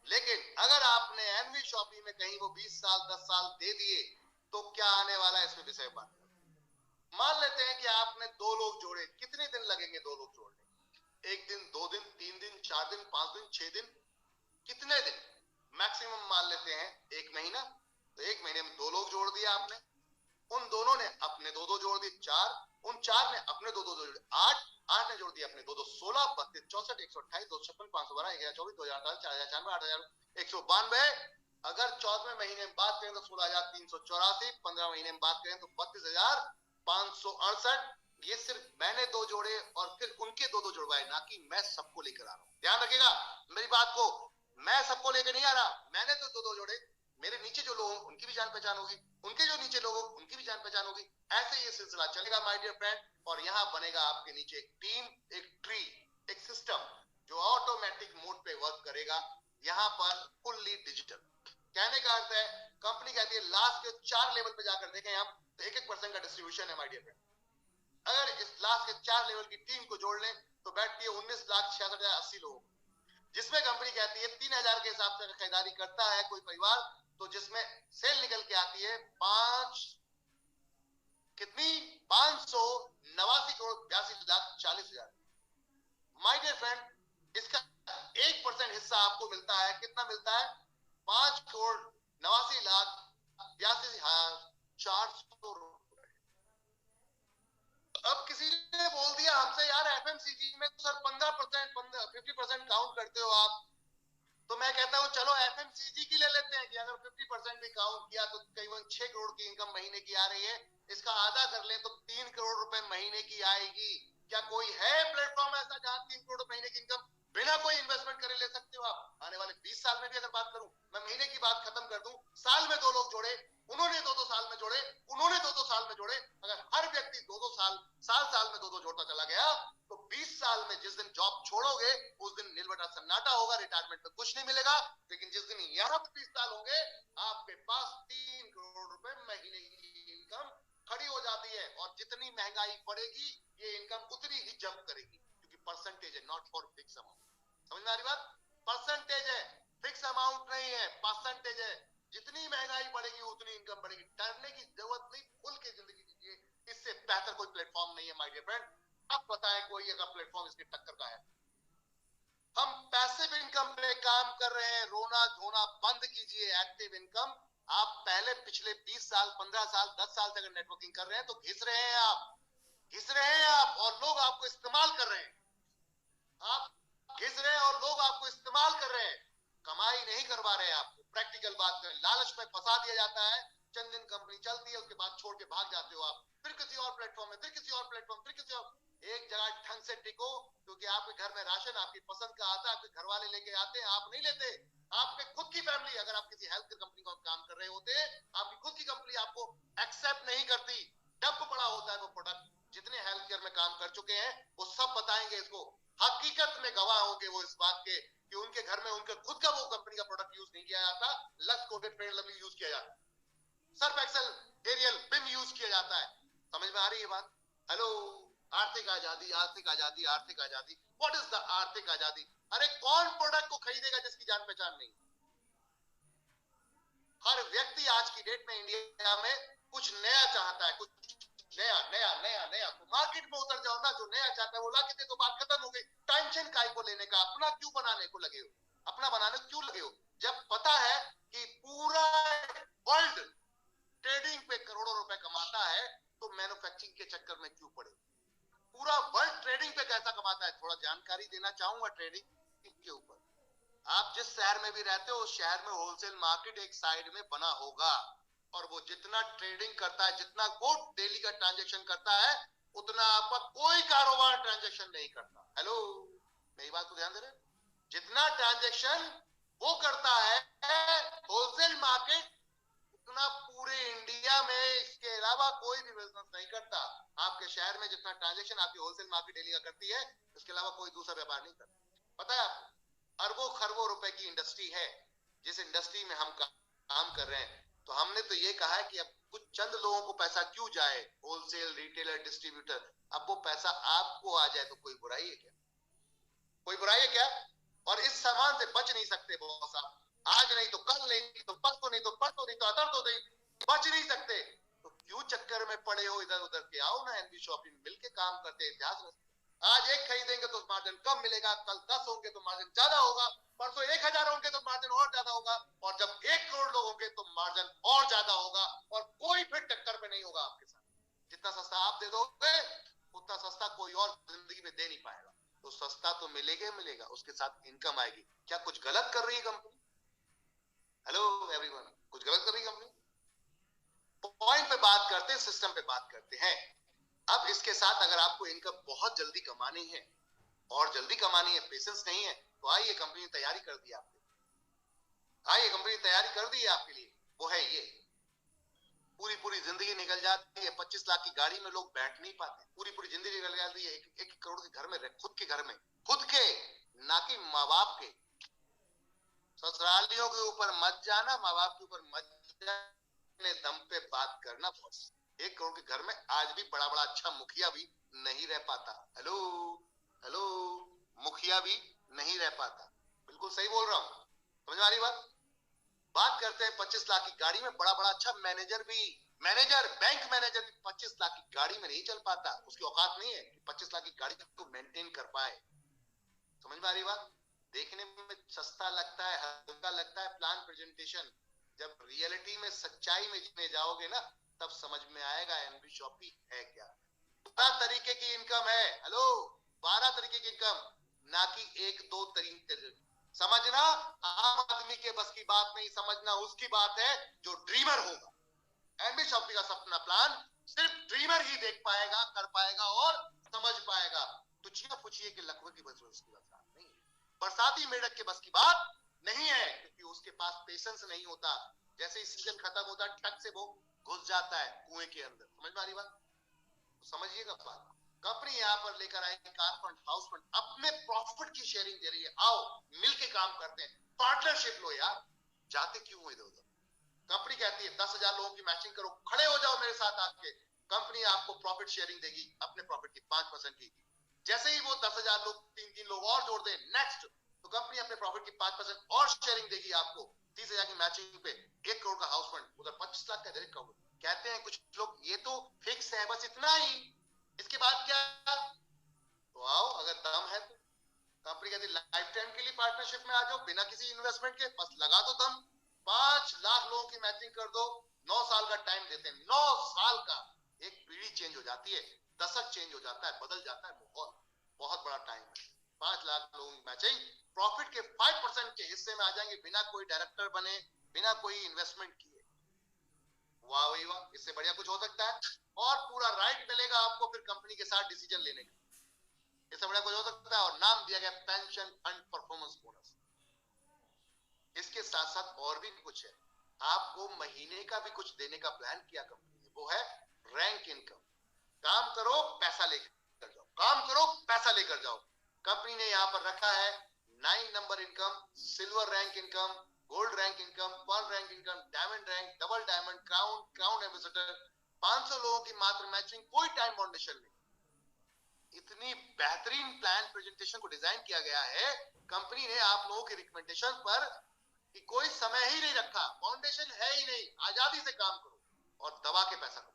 लेकिन अगर आपने एनवी शॉपी में कहीं वो 20 साल 10 साल दे दिए, तो क्या आने वाला है इसमें विषय बात। मान लेते हैं कि आपने 2 लोग जोड़े, कितने दिन लगेंगे 2 लोग जोड़ने? 1 दिन, 2 दिन, 3 दिन, 4 दिन, 5 दिन, 6 दिन, कितने दिन मैक्सिमम मान लेते हैं? 1 महीना। तो 1 महीने में 2 लोग जोड़ दिया आपने, उन दोनों ने अपने 2-2 जोड़ दिए 4, उन 4 ने अपने 2-2 जोड़ दिए 8, 8 ने जोड़ दिया अपने 2-2 16, 32, 64, 128, 256, 512, 1024, 2048, 4094, 8192। अगर 14वें महीने में बात करें तो 16,384, 15 महीने में बात करें तो 32,568। ये सिर्फ मैंने 2 जोड़े और फिर उनके 2-2 जुड़वाए, ना कि मैं सबको लेकर आ रहा हूं। ध्यान रखिएगा मेरी बात को, मैं सबको लेकर नहीं आ रहा, मैंने तो 2-2 जोड़े, मेरे नीचे जो लोग उनकी भी जान पहचान होगी, उनके जो नीचे लोग उनकी भी जान पहचान होगी, ऐसे ये सिलसिला चलेगा माय डियर फ्रेंड। और यहाँ बनेगा आपके नीचे एक टीम, एक ट्री, एक सिस्टम जो ऑटोमेटिक मोड पे वर्क करेगा, यहाँ पर फुल्ली डिजिटल। कहने का अर्थ है, कंपनी कहती है लास्ट के 4 लेवल पे जाकर देखें हम, तो 1-1% का डिस्ट्रीब्यूशन है माय डियर फ्रेंड। अगर इस लास्ट के 4 लेवल की टीम को जोड़ लें तो बैठती है 19,66,080 लोग, जिसमें कंपनी कहती है 3,000 के हिसाब से खरीदारी करता है कोई परिवार, तो जिसमें सेल निकल के आती है 589,82,40,000। माय डियर फ्रेंड, इसका 1% हिस्सा आपको मिलता है। कितना मिलता है? 5,89,82,400। अब किसी ने बोल दिया हमसे यार एफएमसीजी में तो सर 15%, 50% काउंट करते हो आप, तो मैं कहता हूं चलो एफएमसीजी की ले लेते हैं कि अगर 50% भी काउंट किया तो करीबन 6 करोड़ की इनकम महीने की आ रही है, इसका आधा कर ले तो 3 करोड़ रुपए महीने की आएगी। क्या कोई है प्लेटफॉर्म ऐसा जहां 3 करोड़ महीने की इनकम बिना कोई इन्वेस्टमेंट करे ले सकते हो आप? आने वाले 20 साल में भी अगर बात करूं, मैं महीने की बात खत्म कर दूं, साल में 2 लोग जोड़े, उन्होंने 2-2 साल में जोड़े, उन्होंने 2-2 साल में जोड़े, अगर हर व्यक्ति 2-2 साल, साल में 2-2 जोड़ता चला गया, तो 20 साल में जिस दिन जॉब छोड़ोगे उस दिन नीलबटा सन्नाटा होगा, रिटायरमेंट में कुछ नहीं मिलेगा। लेकिन जिस दिन यहाँ 20 साल होंगे, आपके पास 3 करोड़ रुपए महीने की इनकम खड़ी हो जाती है। और जितनी महंगाई बढ़ेगी, ये इनकम उतनी ही जंप करेगी, क्योंकि परसेंटेज है, नॉट फॉर फिक्स अमाउंट। समझ में आ रही बात? परसेंटेज है, फिक्स अमाउंट नहीं है, परसेंटेज है। जितनी महंगाई बढ़ेगी उतनी इनकम बढ़ेगी। डरने की जरूरत नहीं, खुल के जिंदगी जीजिए, इससे बेहतर कोई प्लेटफॉर्म नहीं है माय डियर फ्रेंड। अब बताएं कोई अगर प्लेटफॉर्म इसकी टक्कर का है। हम पैसिव इनकम पे काम कर रहे हैं, रोना धोना बंद कीजिए। एक्टिव इनकम, आप पहले पिछले 20 साल, 15 साल, 10 साल से अगर नेटवर्किंग कर रहे हैं तो घिस रहे हैं आप, घिस रहे हैं आप, और लोग आपको इस्तेमाल कर रहे हैं। आप घिस रहे हैं और लोग आपको इस्तेमाल कर रहे हैं, कमाई नहीं करवा रहे हैं आपको। प्रैक्टिकल बात करें, लालच में फंसा दिया जाता है, चंद दिन कंपनी चलती है, उसके बाद छोड़ के भाग जाते हो आप, फिर किसी और प्लेटफॉर्म में, फिर किसी और प्लेटफॉर्म, फिर किसी और। एक जगह ढंग से टिको, क्योंकि आपके घर में राशन आपकी पसंद का आता है, आपके घर वाले लेके आते हैं, आप नहीं लेते। आपके खुद की फैमिली, अगर आप किसी हेल्थ केयर कंपनी को काम कर रहे होते, आपकी खुद की कंपनी आपको एक्सेप्ट नहीं करती, डंप पड़ा होता है वो प्रोडक्ट। जितने हेल्थ केयर में काम कर चुके हैं वो सब बताएंगे इसको, हकीकत हकीकत में गवाह होंगे वो इस बात के कि उनके घर में उनके खुद का वो कंपनी का प्रोडक्ट यूज नहीं किया जाता, lux coated fair lovely use किया जाता है, सर्फ एक्सेल, एरियल, बिम यूज किया जाता है। समझ में आ रही है बात? हेलो, आर्थिक आजादी, आर्थिक आजादी, आर्थिक आजादी, व्हाट इज द आर्थिक आजादी? अरे कौन प्रोडक्ट को खरीदेगा जिसकी जान पहचान नहीं? हर व्यक्ति आज की डेट में इंडिया में कुछ नया चाहता है, कुछ नया नया नया नया। तो मार्केट में उतर जाओ ना, जो नया चाहता है वो ला के दे, तो बात खत्म हो गई। टेंशन काय को लेने का? अपना क्यों बनाने को लगे हो? अपना बनाने क्यों लगे हो जब पता है कि पूरा वर्ल्ड ट्रेडिंग पे करोड़ों रुपए कमाता है, तो मैन्युफैक्चरिंग के चक्कर में क्यों पड़े? पूरा वर्ल्ड ट्रेडिंग पे कैसा कमाता है? थोड़ा जानकारी देना चाहूंगा ट्रेडिंग के ऊपर। आप जिस शहर में भी रहते हो उस शहर में होलसेल मार्केट एक साइड में बना होगा, और वो जितना ट्रेडिंग करता है, जितना वो डेली का ट्रांजेक्शन करता है, उतना आपका कोई कारोबार ट्रांजेक्शन नहीं करता। हेलो, मेरी बात को ध्यान दे रहे? जितना ट्रांजेक्शन वो करता है होलसेल मार्केट, उतना पूरे इंडिया में इसके अलावा कोई भी बिजनेस नहीं करता। आपके शहर में जितना ट्रांजेक्शन आपकी होलसेल मार्केट डेली का करती है, इसके अलावा कोई दूसरा व्यापार नहीं करता। पता है आपको? अरबों खरबों रुपए की इंडस्ट्री है। जिस इंडस्ट्री में हम काम कर रहे हैं, तो हमने तो ये कहा है कि अब कुछ चंद लोगों को पैसा क्यों जाए, होलसेल, रिटेलर, डिस्ट्रीब्यूटर, अब वो पैसा आपको आ जाए तो कोई बुराई है क्या? कोई बुराई है क्या? और इस सामान से बच नहीं सकते बॉस आप। आज नहीं तो कल, नहीं तो परसों, नहीं तो परसों, नहीं तो अतर तो नहीं, बच नहीं सकते। तो क्यों चक्कर में पड़े हो इधर उधर के? आओ ना एनबी शॉपिंग, मिलके काम करते हैं, ध्यान रखते। आज एक खरीदेंगे तो मार्जिन कम मिलेगा, कल 10 होंगे तो मार्जिन ज्यादा होगा, परसों 1000 होंगे तो मार्जिन और ज्यादा होगा, और जब 1 करोड़ लोग होंगे तो मार्जिन और ज्यादा होगा, और कोई फिर टक्कर पे नहीं होगा आपके साथ। जितना सस्ता आप दे दोगे उतना सस्ता कोई और जिंदगी में दे नहीं पाएगा। तो सस्ता तो मिलेगा ही मिलेगा, उसके साथ इनकम आएगी। क्या कुछ गलत कर रही है कंपनी? हेलो एवरीवन, कुछ गलत कर रही है कंपनी? पॉइंट पे बात करते हैं, सिस्टम पे बात करते हैं। अब इसके साथ अगर आपको इनकम बहुत जल्दी कमानी है, और जल्दी कमानी है, पेशेंस नहीं है, तो आइए, कंपनी ने तैयारी कर दी आपके। आइए, कंपनी ने तैयारी कर दी है आपके लिए। वो है ये, पूरी पूरी जिंदगी निकल जाती है, 25 लाख की गाड़ी में लोग बैठ नहीं पाते, पूरी पूरी जिंदगी निकल जाती है 1 करोड़ के घर में, खुद के घर में, खुद के, ना कि माँ बाप के। ससुरालियों के ऊपर मत जाना, माँ बाप के ऊपर मत जाने, दम पे बात करना बॉस। 1 करोड़ के घर में आज भी बड़ा बड़ा अच्छा मुखिया भी नहीं रह पाता। हेलो हेलो, मुखिया भी नहीं रह पाता। बिल्कुल सही बोल रहा हूं, समझ में आ रही बात? बात करते हैं 25 लाख की गाड़ी में बड़ा बड़ा अच्छा मैनेजर भी, मैनेजर, बैंक मैनेजर भी 25 लाख की गाड़ी में नहीं चल पाता। उसकी औकात नहीं है कि 25 लाख की गाड़ी को मेंटेन कर पाए। समझ में आ रही बात? देखने में सस्ता लगता है, हल्का लगता है प्लान प्रेजेंटेशन, जब रियलिटी में सच्चाई में जीने जाओगे ना, तब समझ में आएगा एनबी शॉपी है क्या। 12 तरीके की इनकम है। हेलो, 12 तरीके की इनकम, ना कि 1-2 तरीके। समझना आम आदमी के बस की बात नहीं, समझना उसकी बात है जो ड्रीमर होगा। एनबी शॉपी का सपना प्लान सिर्फ ड्रीमर ही देख पाएगा, कर पाएगा और समझ पाएगा। तुझिया पुछिए कि लकवे की बस उसकी बात नहीं है, बरसाती मेढक के बस की बात नहीं है, क्योंकि उसके पास पेशेंस नहीं होता। जैसे ही सीजन खत्म होता है, टक से वो घुस जाता है कुएं के अंदर। समझ में आ रही बात? तो समझिएगा बात। कंपनी यहाँ पर लेकर आएगी कार फंड, हाउस फंड, अपने प्रॉफिट की शेयरिंग दे रही है। आओ मिलके काम करते हैं, पार्टनरशिप लो यार, जाते क्यों हो इधर उधर? कंपनी कहती है 10,000 लोगों की मैचिंग करो, खड़े हो जाओ मेरे साथ आके। कंपनी आपको प्रॉफिट शेयरिंग देगी, अपने प्रॉफिट की 5% की। जैसे ही वो 10,000 लोग 3-3 लोग और जोड़ दें नेक्स्ट, तो कंपनी अपने प्रॉफिट की 5% और शेयरिंग देगी आपको। 30,000 की मैचिंग पे 1 करोड़ का हाउस फंड, उधर 25 लाख का डायरेक्ट करोड़। कहते हैं कुछ लोग ये तो फिक्स है, बस इतना ही, इसके बाद क्या? तो आओ, अगर दम है तो कंपनी कहती लाइफ टाइम के लिए पार्टनरशिप में आ जाओ, बिना किसी इन्वेस्टमेंट के, बस लगा दो दम, 5 लाख लोगों की मैचिंग कर दो। 9 साल का टाइम देते हैं, 9 साल का। एक पीढ़ी चेंज हो जाती है, दशक चेंज हो जाता है, बदल जाता है माहौल। बहुत बड़ा टाइम है। 5 लाख लोगों की मैचिंग, प्रॉफिट के 5% के हिस्से में आ जाएंगे, बिना कोई डायरेक्टर बने, बिना कोई इन्वेस्टमेंट किए। वाह वही वाह, इससे बढ़िया कुछ हो सकता है? और पूरा राइट मिलेगा आपको फिर कंपनी के साथ डिसीजन लेने का, इससे बढ़िया कुछ हो सकता है? और नाम दिया गया पेंशन फंड परफॉर्मेंस बोनस। इसके साथ साथ और भी कुछ है, आपको महीने का भी कुछ देने का प्लान किया कंपनी ने, वो है रैंक इनकम। काम करो पैसा लेकर जाओ, काम करो पैसा लेकर जाओ। कंपनी ने यहाँ पर रखा है 9 number income, silver rank income, gold rank income, pearl rank income, diamond rank, double diamond, crown ambassador, 500 लोगों की मात्र मैचिंग, कोई टाइम फाउंडेशन नहीं। इतनी बेहतरीन प्लान प्रेजेंटेशन को डिजाइन किया गया है कंपनी ने आप लोगों के रिकमेंडेशन पर कि कोई समय ही नहीं रखा, फाउंडेशन है ही नहीं, आजादी से काम करो और दबा के पैसा करो।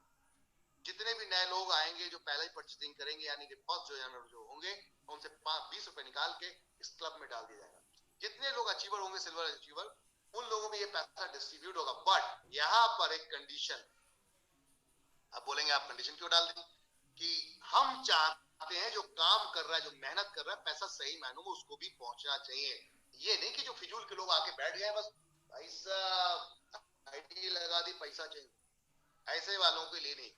जितने भी नए लोग आएंगे जो पहले ही परचेसिंग करेंगे, यानी कि फर्स्ट जो होंगे, उनसे 20 रुपए निकाल के इस क्लब में डाल दिया जाएगा। जितने लोग अचीवर होंगे, सिल्वर अचीवर, उन लोगों में ये पैसा डिस्ट्रीब्यूट होगा। बट यहाँ पर एक कंडीशन, अब बोलेंगे आप कंडीशन क्यों डाल दी, कि हम चाहते हैं जो काम कर रहा है, जो मेहनत कर रहा है, पैसा सही मायनों में उसको भी पहुंचना चाहिए। ये नहीं कि जो फिजूल के लोग आके बैठ गए बस पैसा आईडी लगा दी पैसा चाहिए, ऐसे वालों के लिए नहीं।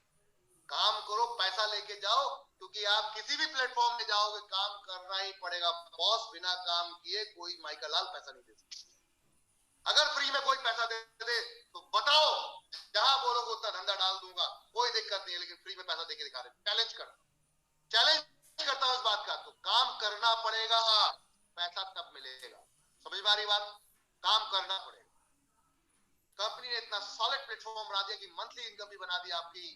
काम करो, पैसा लेके जाओ, क्योंकि आप किसी भी प्लेटफॉर्म में जाओगे काम करना ही पड़ेगा। बॉस बिना काम किए कोई माइका लाल पैसा नहीं दे सकता। अगर फ्री में कोई पैसा दे दे तो बताओ, जहां बोलोगे उतना धंधा डाल दूंगा, कोई दिक्कत नहीं है। लेकिन फ्री में पैसा देके दिखा रहे, चैलेंज करता हूं इस बात का। तो काम करना पड़ेगा, पैसा तब मिलेगा। समझ में आ रही बात? काम करना पड़ेगा। कंपनी ने इतना सॉलिड प्लेटफॉर्म बना दिया कि मंथली इनकम भी बना दी आपकी,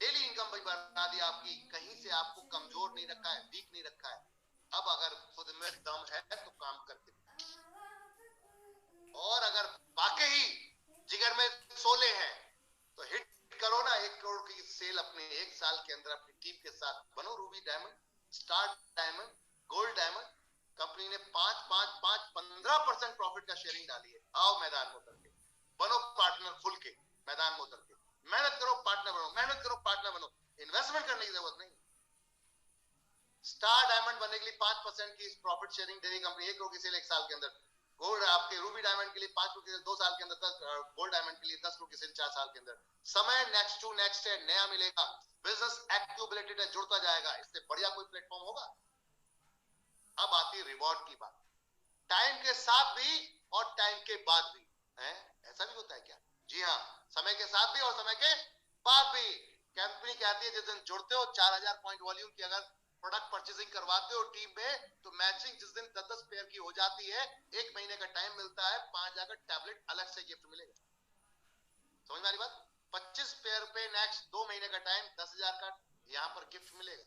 डेली इनकम भी बना दी आपकी, कहीं से आपको कमजोर नहीं रखा है, वीक नहीं रखा है। अब अगर खुद में दम है तो काम करके, और अगर वाकई जिगर में सोले हैं तो हिट करो ना 1 करोड़ की सेल अपने 1 साल के अंदर अपनी टीम के साथ। बनो Ruby diamond, star diamond, gold diamond. Company ने 15% प्रॉफिट का शेयरिंग डाली है। आओ मैदान में उतर के बनो पार्टनर, खुल के मैदान में उतर के मेहनत करो, पार्टनर बनो, मेहनत करो, पार्टनर बनो। इन्वेस्टमेंट करने की जरूरत नहीं। स्टार डायमंड बनने के लिए 5% की प्रॉफिट शेयरिंग देगी कंपनी, 1 करोड़ की सेल 1 साल के अंदर। गोल्ड आपके रूबी डायमंड के लिए 5 करोड़ की सेल 2 साल के अंदर, 10 गोल्ड डायमंड के लिए 10 करोड़ की सेल 4 साल के अंदर। समय नेक्स्ट टू नेक्स्ट है, नया मिलेगा, बिजनेस एक्यूमुलेटेड है, जुड़ता जाएगा। इससे बढ़िया कोई प्लेटफॉर्म होगा? अब आती है रिवॉर्ड की बात, टाइम के साथ भी और टाइम के बाद भी है। ऐसा भी होता है क्या? जी हाँ, समय के साथ भी और समय के बाद भी। कंपनी कहती है जिस दिन जुड़ते हो 4000 पॉइंट वॉल्यूम की अगर प्रोडक्ट परचेसिंग करवाते हो टीम में, तो मैचिंग जिस दिन 10-10 पेयर की हो जाती है, 1 महीने का टाइम मिलता है, 5000 का टैबलेट अलग से गिफ्ट मिलेगा। समझ में आ रही बात? 25 पेयर पे नेक्स्ट 2 महीने का टाइम, 10,000 का यहाँ पर गिफ्ट मिलेगा।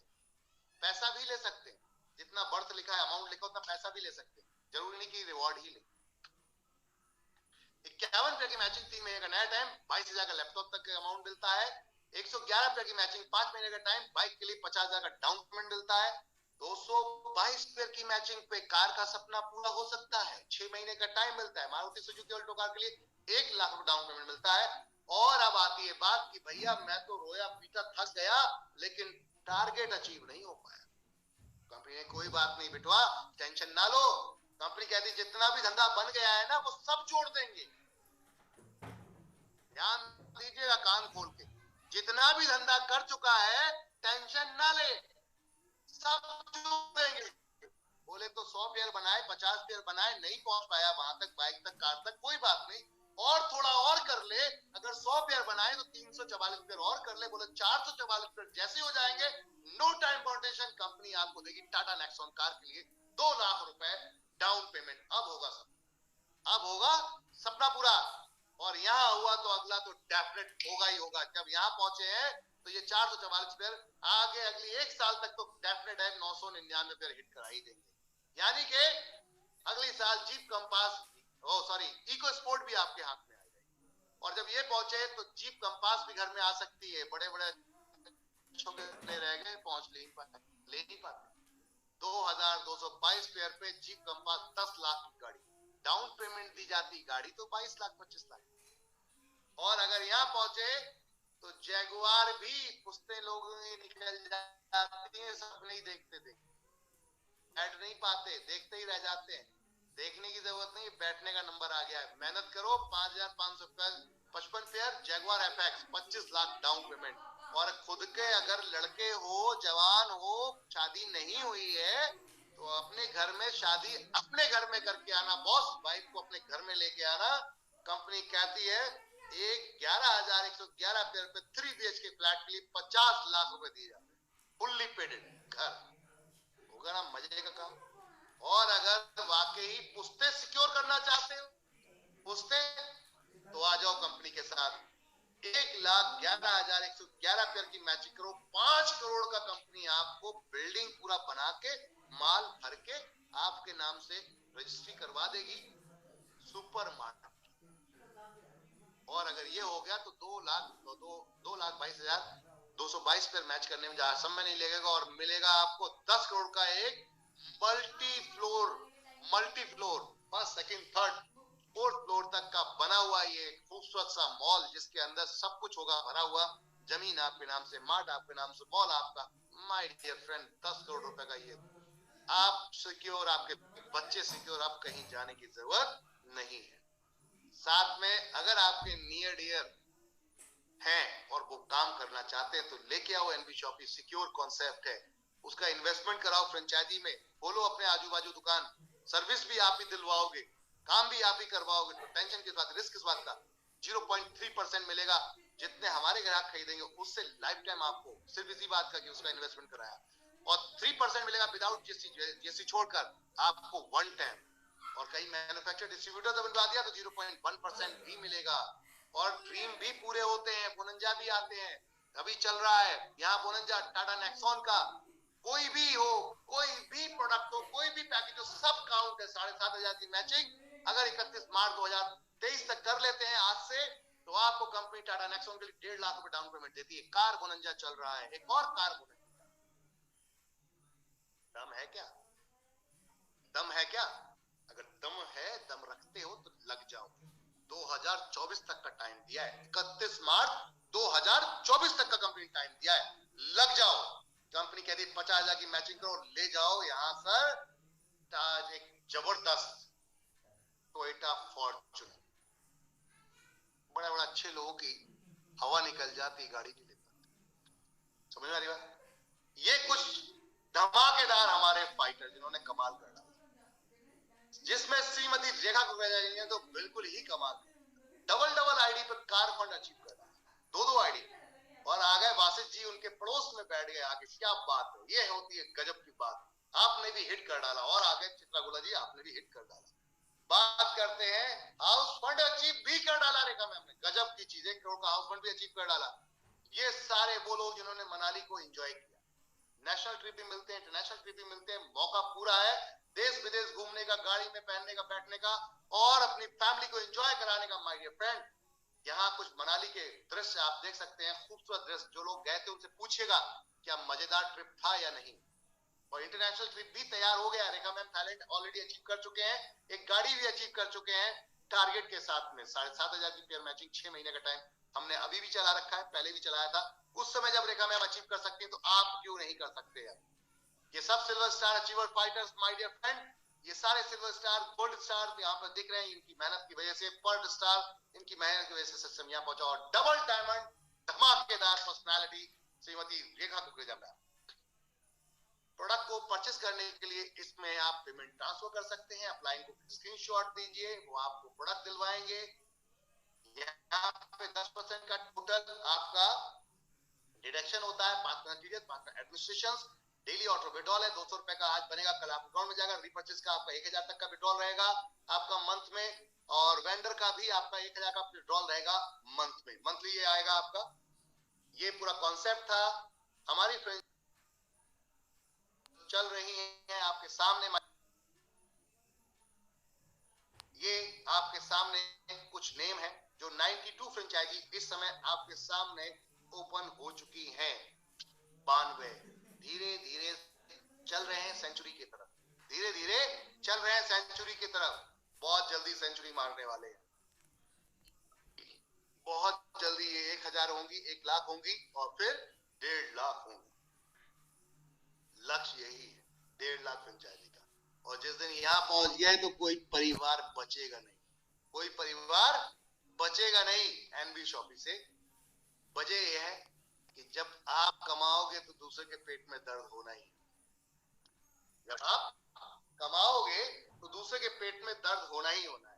पैसा भी ले सकते हैं, जितना बर्थ लिखा है, अमाउंट लिखा, उतना पैसा भी ले सकते हैं, जरूरी नहीं कि रिवॉर्ड ही ले। 51 रुपए की मैचिंग 3 महीने का नया टाइम, 22,000 का लैपटॉप तक का अमाउंट मिलता है। 111 रुपए की मैचिंग 5 महीने का टाइम, बाइक के लिए 50,000 का डाउन पेमेंट मिलता है। 222 रुपए की मैचिंग पे कार का सपना पूरा हो सकता है, 6 महीने का टाइम मिलता है। मारुति सुजुकी ऑल्टो कार के लिए 1 लाख रुपए डाउन पेमेंट मिलता है। और अब आती है बात कि भैया मैं तो रोया पीटा थक गया, लेकिन टारगेट अचीव नहीं हो पाया। कंपनी ने कोई बात नहीं बिटवा, टेंशन ना लो। कंपनी कहती जितना भी धंधा बन गया है ना, वो सब जोड़ देंगे। ध्यान दीजिएगा कान खोल के, जितना भी धंधा कर चुका है टेंशन ना ले, सब जोड़ देंगे। बोले तो 100 पेयर बनाए, 50 पेयर बनाए, नहीं पहुंच पाया वहां तक, बाइक तक, कार तक, कोई बात नहीं, और थोड़ा और कर ले। अगर 100 पेयर बनाए तो 344 पेयर और कर ले। बोले 444 पेयर जैसे हो जाएंगे, नो टाइम फाउंडेशन कंपनी आपको देगी टाटा नेक्सॉन कार के लिए 2 लाख रुपए डाउन पेमेंट। अब होगा सब, अब होगा सपना पूरा। और यहाँ हुआ तो अगला तो डेफिनेट होगा ही होगा। जब यहाँ पहुंचे हैं तो ये 444 पेयर आगे अगली 1 साल तक तो डेफिनेट है 999 पेयर हिट करा ही देंगे। यानी कि अगली साल जीप कंपास, इको स्पोर्ट भी आपके हाथ में आ जाएगी। और जब ये पहुंचे तो जीप कंपास भी घर में आ सकती है। बड़े बड़े छोटे रह गए, पहुंच ले नहीं पाते। 2222 पेयर पे जीप कंपास 10 लाख की गाड़ी डाउन पेमेंट दी जाती, गाड़ी तो 22 लाख 25 लाख। और अगर यहाँ पहुंचे तो जैगुआर भी पुश्ते लोगों की निकल जाती है, सपने ही देखते बैठ नहीं पाते, देखते ही रह जाते हैं। देखने की जरूरत नहीं, बैठने का नंबर आ गया है। मेहनत करो, 5555 pair Jaguar FX 25 lakh down payment. और खुद के अगर लड़के हो, जवान हो, शादी नहीं हुई है तो अपने घर में शादी अपने घर में करके आना। बॉस वाइफ को अपने घर में लेके आना। कंपनी कहती है 11,111 पेयर पे 3 BHK फ्लैट के लिए 50 लाख रुपए दिए जाते हैं, फुल्ली पेडेड घर। होगा ना मजे का काम। और अगर वाकई पुश्ते सिक्योर करना चाहते हो, पुश्ते, तो आ जाओ कंपनी के साथ। 1,11,111 पेयर की मैचिंग करो, 5 करोड़ का कंपनी आपको बिल्डिंग पूरा बना के माल भर के आपके नाम से रजिस्ट्री करवा देगी सुपर मार्केट। और अगर ये हो गया तो 2,22,222 पर मैच करने में ज्यादा समय नहीं लगेगा और मिलेगा आपको 10 करोड़ का एक multi floor first second third fourth floor तक का बना हुआ ये खूबसूरत सा मॉल, जिसके अंदर सब कुछ होगा भरा हुआ। जमीन आपके नाम से, मार्ट आपके नाम से, मॉल आपका। माय डियर फ्रेंड, 10 करोड़ रुपए का ये, आप सिक्योर, आपके बच्चे सिक्योर, आप कहीं जाने की जरूरत नहीं है। साथ में अगर आपके नियर डियर हैं और वो काम करना चाहते हैं तो लेके आओ एनबी शॉपी। सिक्योर कॉन्सेप्ट है, उसका इन्वेस्टमेंट कराओ फ्रेंचाइजी में, खोलो अपने आजू बाजू दुकान, सर्विस भी आप ही दिलवाओगे, काम भी आप ही करवाओगे, तो टेंशन किस बात, रिस्क किस बात का। 0.3% मिलेगा, जितने हमारे ग्राहक खरीदेंगे उससे लाइफ टाइम आपको, सिर्फ इसी बात का कि उसका इन्वेस्टमेंट कराया। और 3% मिलेगा विदाउट जीएसटी छोड़कर आपको वन टाइम। और कई मैन्युफैक्चर डिस्ट्रीब्यूटर जब बनवा दिया तो 0.1% भी मिलेगा। और ड्रीम भी पूरे होते हैं, बोनंजा भी आते हैं, अभी चल रहा है यहाँ बोनंजा, टाटा नेक्सॉन का कोई भी हो, कोई भी प्रोडक्ट हो, कोई भी पैकेज हो, सब काउंट है। 7,500 की मैचिंग अगर 31 मार्च 2023 तक कर लेते हैं आज से, तो आपको कंपनी टाटा नेक्सॉन के लिए 1.5 लाख रुपए डाउन पेमेंट देती है। कार बोनंजा चल रहा है, एक और कार बोनंजा। दम है क्या? दम है क्या? अगर दम है, दम रखते हो तो लग जाओ। 2024 तक का टाइम दिया है, 31 मार्च 2024 तक का कंपनी टाइम दिया है, लग जाओ। कंपनी कहती है 50,000 की मैचिंग करो, ले जाओ यहां सर एक जबरदस्त टोयोटा फॉर्च्यूनर। बड़ा बड़ा अच्छे लोगों की हवा निकल जाती, गाड़ी नहीं लेता। समझ में आ रही बात? ये कुछ धमाकेदार हमारे फाइटर जिन्होंने कमाल कर डाला, जिसमें श्रीमती रेखा को जाएंगे तो बिल्कुल ही कमाल, डबल आईडी पर कार फंड अचीव कर रहा है, 2 आईडी। और आ गए वासित जी, उनके पड़ोस में बैठ गए आगे। क्या बात है, ये होती है गजब की बात। आपने भी हिट कर डाला। और आगे चित्रा गुला जी, आपने भी हिट कर डाला। बात करते हैं हाउस फंड अचीव भी कर डाला रेखा मैम ने, गजब की चीज, 1 करोड़ का हाउस फंड भी अचीव कर डाला। ये सारे वो लोग जिन्होंने मनाली को एंजॉय किया, नेशनल ट्रिप भी मिलते हैं, इंटरनेशनल ट्रिप भी मिलते हैं, मौका पूरा है देश विदेश घूमने का, गाड़ी में पहनने का, बैठने का और अपनी फैमिली को एंजॉय कराने का। माय डियर फ्रेंड, यहाँ कुछ मनाली के दृश्य आप देख सकते हैं, खूबसूरत दृश्य। जो लोग गए थे उनसे पूछिएगा क्या मजेदार ट्रिप था या नहीं। और इंटरनेशनल ट्रिप भी तैयार हो गया, रेखा मैम थाईलैंड ऑलरेडी अचीव कर चुके हैं, एक गाड़ी भी अचीव कर चुके हैं टारगेट के साथ में। 7,500 की पेयर मैचिंग, 6 महीने का टाइम हमने अभी भी चला रखा है, पहले भी चलाया था। उस समय जब रेखा मैम अचीव कर सकती है तो आप क्यों नहीं कर सकते हैं? ये सब silver star achiever fighters my dear friend, ये सारे सिल्वर स्टार, गोल्ड स्टार यहाँ पर दिख रहे हैं, इनकी मेहनत की वजह से, पर्ल स्टार इनकी मेहनत की वजह से सिस्टम यहाँ पहुंचा। और डबल डायमंड धमाकेदार personality Shrimati Rekha Kukreja ma'am. Product को परचेस करने के लिए इसमें आप पेमेंट ट्रांसफर कर सकते हैं, अपलाइन को स्क्रीनशॉट दीजिए, वो आपको प्रोडक्ट दिलवाएंगे। यहाँ पे 10% का टोटल आपका डिडक्शन होता है, 5% TDS, 5% administration. Daily auto withdrawal है, 200 रुपए का आज बनेगा, कल आपके अकाउंट में जाएगा। रीपर्चेस का आपका 1,000 तक का विड्रॉल रहेगा आपका मंथ में, और वेंडर का भी आपका 1,000 का विड्रॉल रहेगा मंथ में, मंथली ये आएगा आपका। ये पूरा कॉन्सेप्ट था। हमारी फ्रेंड चल रही है आपके सामने, ये आपके सामने कुछ नेम है जो 92 फ्रेंचाइजी इस समय आपके सामने ओपन हो चुकी हैं। 92 धीरे धीरे चल रहे हैं सेंचुरी की तरफ, धीरे धीरे चल रहे हैं सेंचुरी की तरफ। बहुत जल्दी सेंचुरी मारने वाले हैं, बहुत जल्दी ये 1,000 होंगी, 1 लाख होंगी और फिर 1.5 लाख होंगी। लक्ष्य यही है, 1.5 लाख फ्रेंचाइजी का। और जिस दिन यहाँ पहुंच गए तो कोई परिवार बचेगा नहीं, कोई परिवार बचेगा नहीं एनबी शॉपी से। वजह यह है कि जब आप कमाओगे तो दूसरे के पेट में दर्द होना ही, जब आप कमाओगे तो दूसरे के पेट में दर्द होना ही होना है।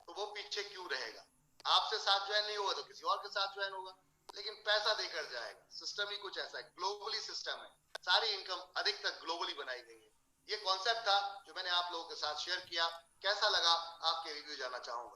तो वो पीछे क्यों रहेगा? आपसे साथ ज्वाइन नहीं होगा तो किसी और के साथ ज्वाइन होगा, लेकिन पैसा देकर जाएगा। सिस्टम ही कुछ ऐसा है, ग्लोबली सिस्टम है, सारी इनकम अधिकतर ग्लोबली बनाई गई है। ये कॉन्सेप्ट था जो मैंने आप लोगों के साथ शेयर किया। कैसा लगा आपके रिव्यू जानना चाहूंगा।